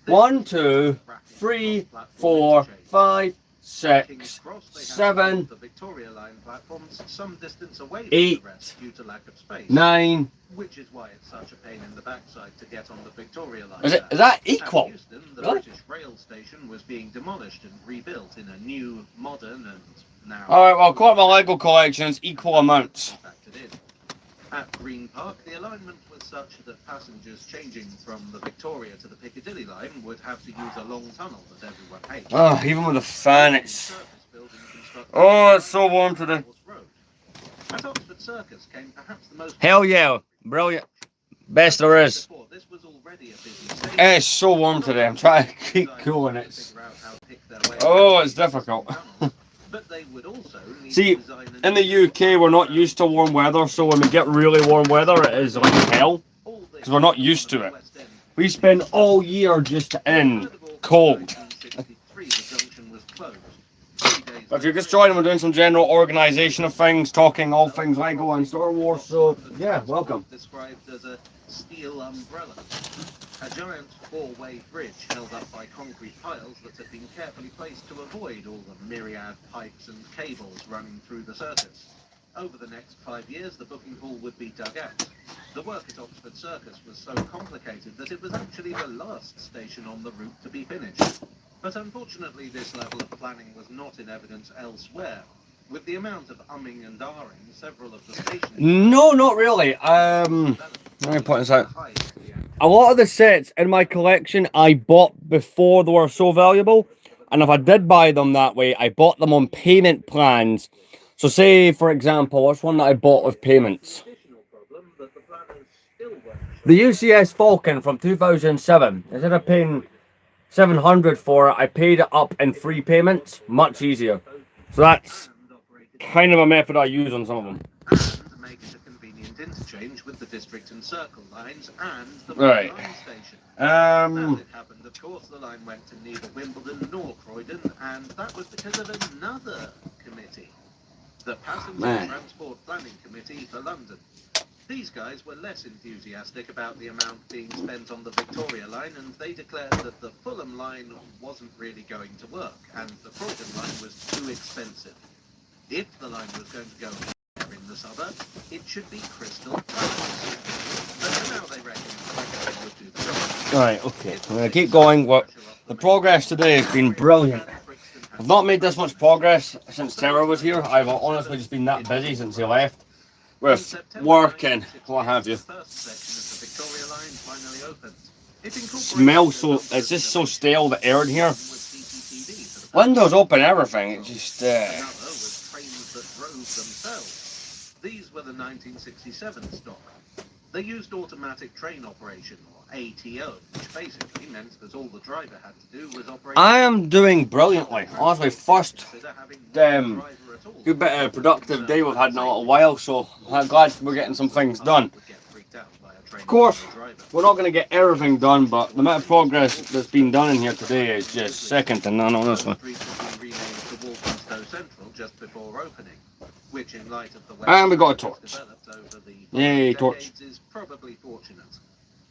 1, 2, 3, 4, 5, 6, 7,
The Victoria line platforms some distance away from
8,
the rest due to lack of space.
9.
Which is why it's such a pain in the backside to get on the Victoria line.
Is that
At
equal?
Euston, the
Really?
British rail station was being demolished and rebuilt in a new, modern, and now...
Alright, well, according to my Lego collections, equal amounts.
factored in. At Green Park, the alignment was such that passengers changing from the Victoria to the Piccadilly line would have to use a long tunnel that everyone hates.
Oh, even with the fan, it's. Oh, it's so warm today.
At Oxford Circus came perhaps the most...
Hell yeah, brilliant. Best there is.
This was already a busy station.
It's so warm today. I'm trying to keep cool and it's. Oh, it's difficult.
But they would also need
See,
to design
in the UK, we're not used to warm weather, so when we get really warm weather, it is like hell. Because we're not used to it. We spend all year just in cold. But if you're just joining, we're doing some general organisation of things, talking all things Lego and Star Wars, so yeah, welcome.
Described as a steel umbrella. A giant 4-way bridge held up by concrete piles that had been carefully placed to avoid all the myriad pipes and cables running through the circus. Over the next 5 years, the booking hall would be dug out. The work at Oxford Circus was so complicated that it was actually the last station on the route to be finished. But unfortunately, this level of planning was not in evidence elsewhere. With the amount of umming and ahhing, several of the stations...
No, not really. Let me point this out. A lot of the sets in my collection I bought before they were so valuable. And if I did buy them that way, I bought them on payment plans. So say, for example, what's one that I bought with payments? The UCS Falcon from 2007. Instead of paying $700 for it, I paid it up in 3 payments. Much easier. So that's kind of a method I use on some of them.
And make it a convenient interchange with the District and Circle lines and the
Right.
line station. As it happened, of course, the line went to neither Wimbledon nor Croydon, and that was because of another committee, the Passenger Transport Planning Committee for London. These guys were less enthusiastic about the amount being spent on the Victoria line, and they declared that the Fulham line wasn't really going to work, and the Croydon line was too expensive. If the line was going to go anywhere in the suburb, it should be Crystal Palace. But for now they reckon Brixton would do the job.
Right, okay. I'm going to keep going. The progress today has been brilliant. I've not made this much progress since Terror was here. I've honestly just been that busy since he left with work and what have you. Smells so, it's just so stale, the air in here. Windows open, everything, it just
These were the 1967 stock. They used automatic train operation, or ATO, which basically meant that all the driver had to do was operate.
I am doing brilliantly. Honestly, first good bit of productive day we've had in a little while, so I'm glad we're getting some things done. Of course, we're not going to get everything done, but the amount of progress that's been done in here today is just second to none, honestly.
Just before opening, which in light of the
and we got a torch. Yay, torch.
Is probably fortunate.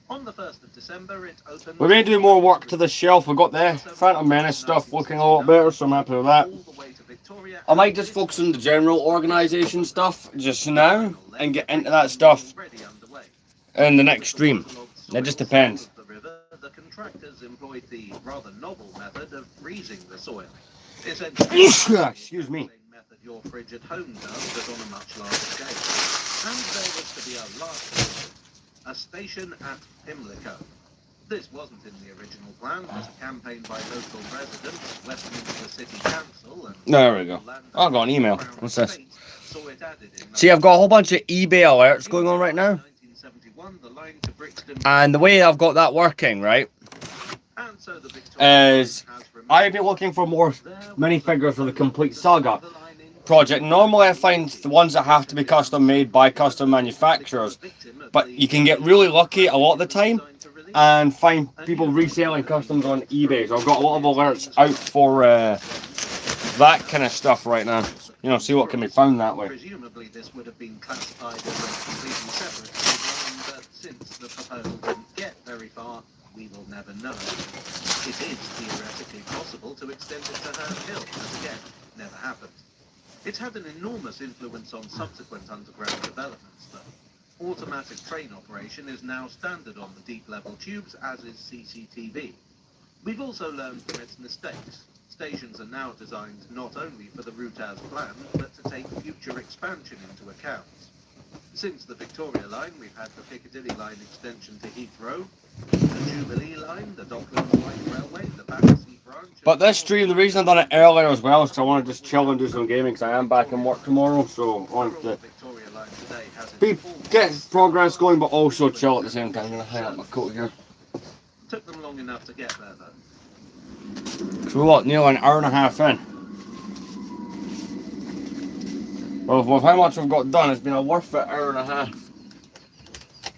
On the 1st of December, it opened.
We're going to do more work to the shelf. We've got the Phantom Menace stuff looking a lot better, so I'm happy with that. I might just focus on the general organisation stuff just now and get into that stuff in the next stream. It just depends.
The contractors employed the rather novel method of freezing the soil.
Excuse me.
Method your fridge at home does, but on a much larger scale. And there was to be a last a station at Pimlico. This wasn't in the original plan, but a campaign by local residents, Westminster City Council, and
there we go. I got an email. What's this? See, I've got a whole bunch of eBay alerts going on right now. And the way I've got that working, right, is I'd be looking for more minifigures for the Complete Saga project. Normally I find the ones that have to be custom made by custom manufacturers, but you can get really lucky a lot of the time and find people reselling customs on eBay. So I've got a lot of alerts out for that kind of stuff right now. You know, see what can be found that way.
Presumably this would have been classified as a completely separate design, but since the proposal didn't get very far, we will never know. It is theoretically possible to extend it to Herne Hill, but again, never happened. It had an enormous influence on subsequent underground developments, though. Automatic train operation is now standard on the deep-level tubes, as is CCTV. We've also learned from its mistakes. Stations are now designed not only for the route as planned, but to take future expansion into account. Since the Victoria line, we've had the Piccadilly line extension to Heathrow, the Jubilee line, the Docklands Light Railway, the Battersea branch...
But this stream, the reason I've done it earlier as well is because I want to just chill and do some gaming, because I am back in work tomorrow, so I want to get progress going, but also chill at the same time. I'm going to hang up my coat here.
Took them long enough to get there, though.
So what, nearly an hour and a half in. Well, with how much I've got done, it's been a worth it hour and a half.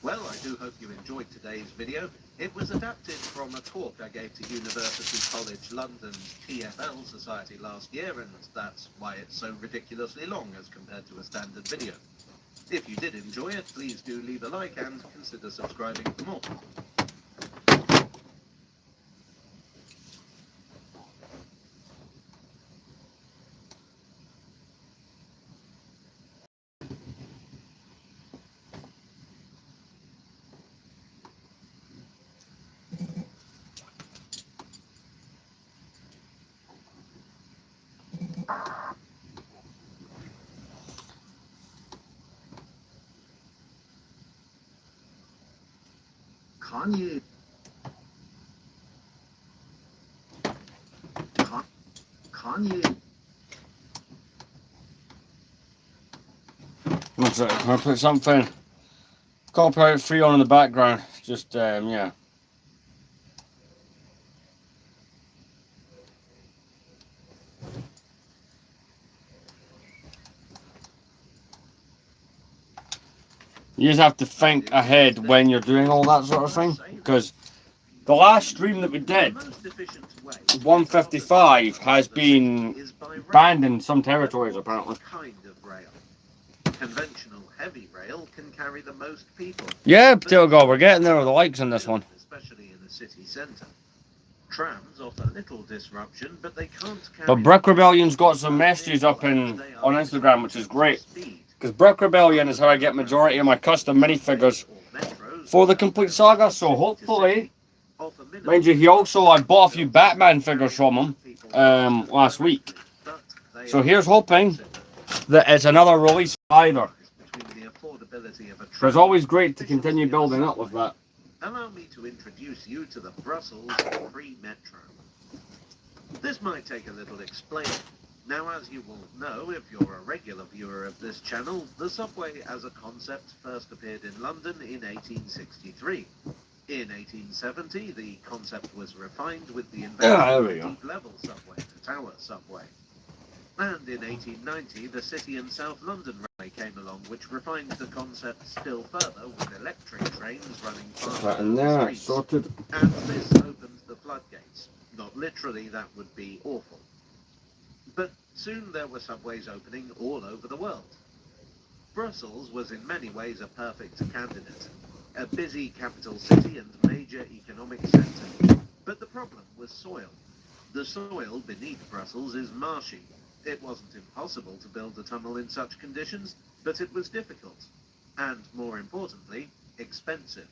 Well, I do hope you enjoyed today's video. It was adapted from a talk I gave to University College London's TfL Society last year, and that's why it's so ridiculously long as compared to a standard video. If you did enjoy it, please do leave a like and consider subscribing for more. Kanye. Kanye.
What's that? Can I put something copyright free on in the background? Just, yeah. You just have to think ahead when you're doing all that sort of thing, because the last stream that we did, 155, has been banned in some territories apparently.
Conventional heavy rail can carry the most people.
Yeah, Potato God, we're getting there with the likes on this one.
Especially in the city centre. Trams offer little disruption, but they can't carry.
But Brick Rebellion's got some messages up on Instagram, which is great. Because Brick Rebellion is how I get majority of my custom minifigures for the complete saga. So hopefully, mind you, I bought a few Batman figures from him last week. So here's hoping that it's another release either. So it's always great to continue building up with that.
Allow me to introduce you to the Brussels Free Metro. This might take a little explaining. Now, as you will know, if you're a regular viewer of this channel, the subway as a concept first appeared in London in 1863. In 1870, the concept was refined with the invention of the deep-level subway, the Tower Subway. And in 1890, the City and South London Railway came along, which refined the concept still further with electric trains running faster on the streets.
Sorted.
And this opened the floodgates. Not literally, that would be awful. But soon there were subways opening all over the world. Brussels was in many ways a perfect candidate. A busy capital city and major economic centre. But the problem was soil. The soil beneath Brussels is marshy. It wasn't impossible to build a tunnel in such conditions, but it was difficult. And more importantly, expensive.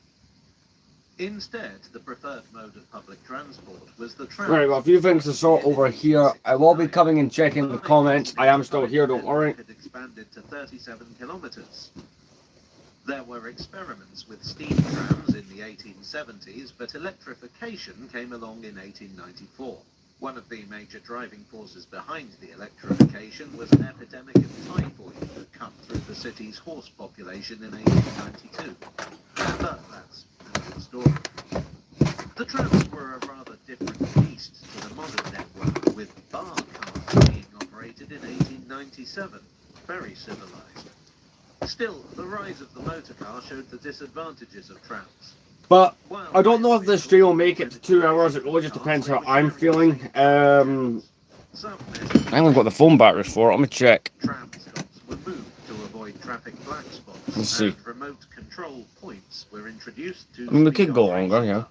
Instead, the preferred mode of public transport was the tram.
Right, well, a few things to sort over here. I will be coming and checking the comments. I am still here, don't worry.
Had expanded to 37 kilometers. There were experiments with steam trams in the 1870s, but electrification came along in 1894. One of the major driving forces behind the electrification was an epidemic of typhoid that cut through the city's horse population in 1892. But that's another story. The trams were a rather different beast to the modern network, with bar cars being operated in 1897. Very civilized. Still, the rise of the motor car showed the disadvantages of trams.
But I don't know if this stream will make it to 2 hours. It really just depends how I'm feeling. I haven't got the phone batteries for it. Let me check.
Tram stops were moved to avoid traffic black spots.
Let's see.
And remote control points were introduced to.
I mean, we could go longer, yeah.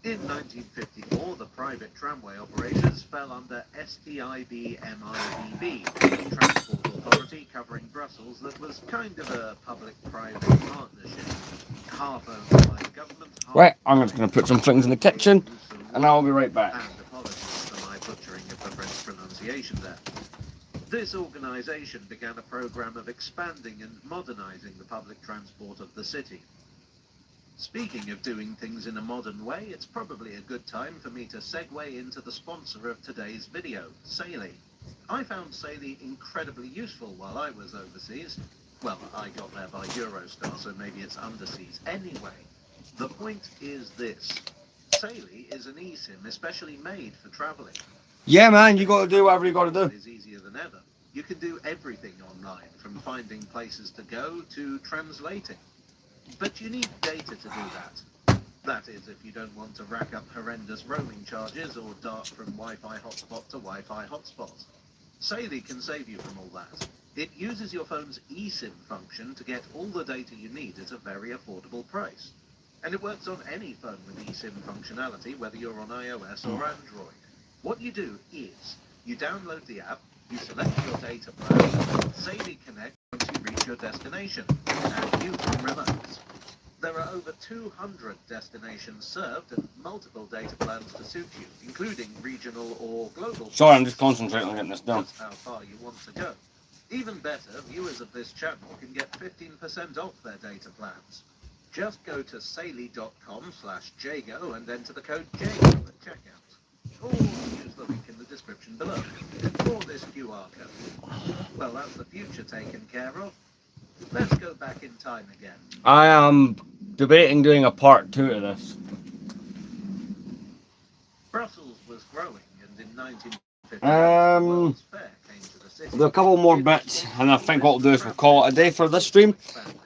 In 1954, the private tramway operators fell under STIB MIBB, a transport authority covering Brussels that was kind of a public-private partnership. Half owned by the government.
Right, I'm just going to put some things in the kitchen, and I'll be right back.
And apologies for my butchering of the French pronunciation there. This organisation began a programme of expanding and modernising the public transport of the city. Speaking of doing things in a modern way, it's probably a good time for me to segue into the sponsor of today's video, Saily. I found Saily incredibly useful while I was overseas. Well, I got there by Eurostar, so maybe it's underseas. Anyway, the point is this. Saily is an eSIM especially made for travelling.
Yeah, man, you got to do whatever you got to do.
It is easier than ever. You can do everything online, from finding places to go to translating. But you need data to do that. That is, if you don't want to rack up horrendous roaming charges or dart from Wi-Fi hotspot to Wi-Fi hotspot. Saily can save you from all that. It uses your phone's eSIM function to get all the data you need at a very affordable price. And it works on any phone with eSIM functionality, whether you're on iOS or Android. What you do is, you download the app, you select your data plan, Saily connects once you reach your destination, and you can remote. There are over 200 destinations served and multiple data plans to suit you, including regional or global.
Sorry, I'm just concentrating on getting this done.
That's how far you want to go. Even better, viewers of this channel can get 15% off their data plans. Just go to saily.com/Jago and enter the code JAGO at checkout. Or use the link in the description below. Or this QR code. Well, that's the future taken care of. Let's go back in time again.
I am debating doing a part 2 of this.
Brussels was growing, and in 1950,
Um,
World's Fair came to the city.
We'll do a couple more bits, and I think what we'll do is we'll call it a day for this stream,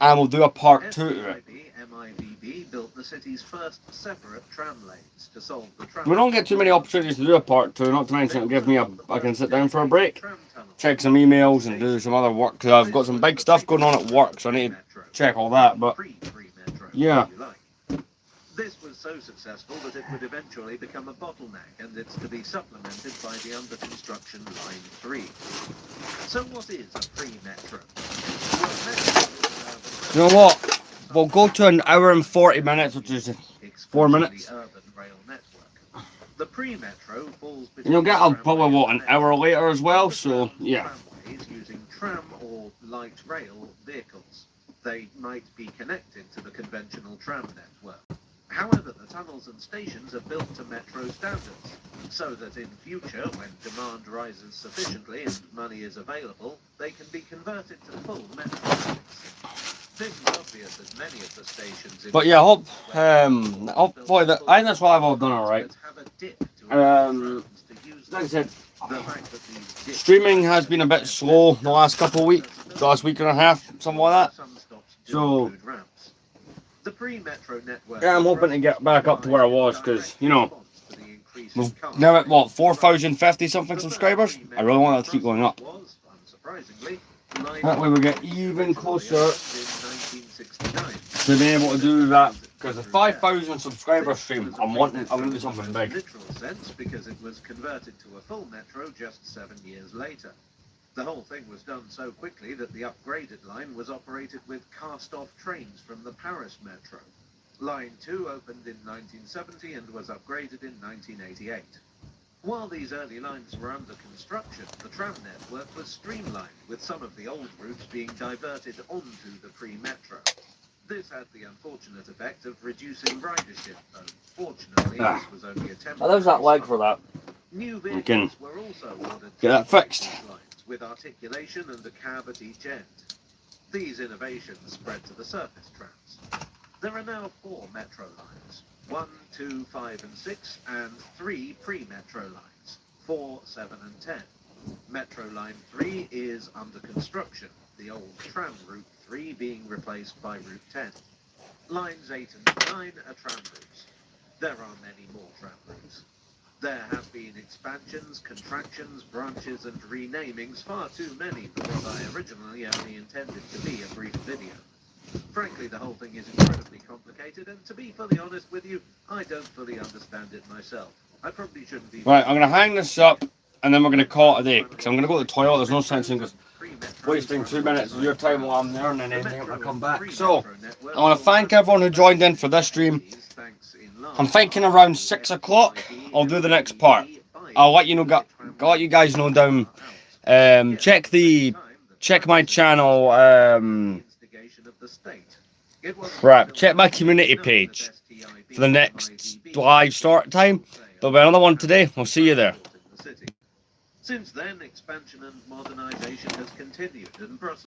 and we'll do a part 2 to it.
MIBB built the city's first separate tram lanes to solve the tram.
We don't get too many opportunities to do a part 2, not to mention it'll give me I can sit down for a break, check some emails and do some other work, because I've got some big stuff going on at work, so I need to check all that, but yeah.
This was so successful that it would eventually become a bottleneck, and it's to be supplemented by the under construction Line 3. So what is a pre-metro? Well, metro,
You know what? We'll go to an hour and 40 minutes, which is 4 minutes.
the urban rail network. The pre-metro falls
And you'll get
between
a probably
tramway
what,
and
an hour later as well,
underground
so yeah.
Tramways using tram or light rail vehicles. They might be connected to the conventional tram network. However, the tunnels and stations are built to metro standards, so that in future, when demand rises sufficiently and money is available, they can be converted to full metro lines. This is obvious as many of the stations in
But yeah, hopefully I think that's what I've all done alright. Like I said, streaming has been a bit slow the last couple of weeks, the last week and a half, something like that. So yeah, I'm hoping to get back up to where I was, because you know, we're now at what, 4,050 something subscribers. I really want that to keep going up. That way we get even closer to being able to do that, because the 5,000 subscriber stream, I'm going to do something big.
Literal sense, because it was converted to a full metro just 7 years later. The whole thing was done so quickly that the upgraded line was operated with cast-off trains from the Paris Metro. Line 2 opened in 1970 and was upgraded in 1988. While these early lines were under construction, the tram network was streamlined, with some of the old routes being diverted onto the pre-metro. This had the unfortunate effect of reducing ridership, though fortunately this was only a temporary.
There's that leg for that.
New
can
vehicles were also ordered
get that fixed.
lines, with articulation and a cab at each end. These innovations spread to the surface trams. There are now 4 metro lines, 1, 2, 5 and 6, and 3 pre-metro lines, 4, 7 and 10. Metro Line 3 is under construction, the old tram Route 3 being replaced by Route 10. Lines 8 and 9 are tram routes. There are many more tram routes. There have been expansions, contractions, branches and renamings, far too many for what I originally only intended to be a brief video. Frankly, the whole thing is incredibly complicated, and to be fully honest with you, I don't fully understand it myself. I probably shouldn't be...
Right, I'm going to hang this up, and then we're going to call it a day, because I'm going to go to the toilet. There's no sense in just wasting 2 minutes of your time while I'm there, and then anything when I come back. So, I want to thank everyone who joined in for this stream. I'm thinking around 6 o'clock, I'll do the next part. I'll let you know, I'll let you guys know down. Check my channel, right, check my community page for the next live start time. There'll be another one today. I'll see you there.
Since then, expansion and modernization has continued, and Brussels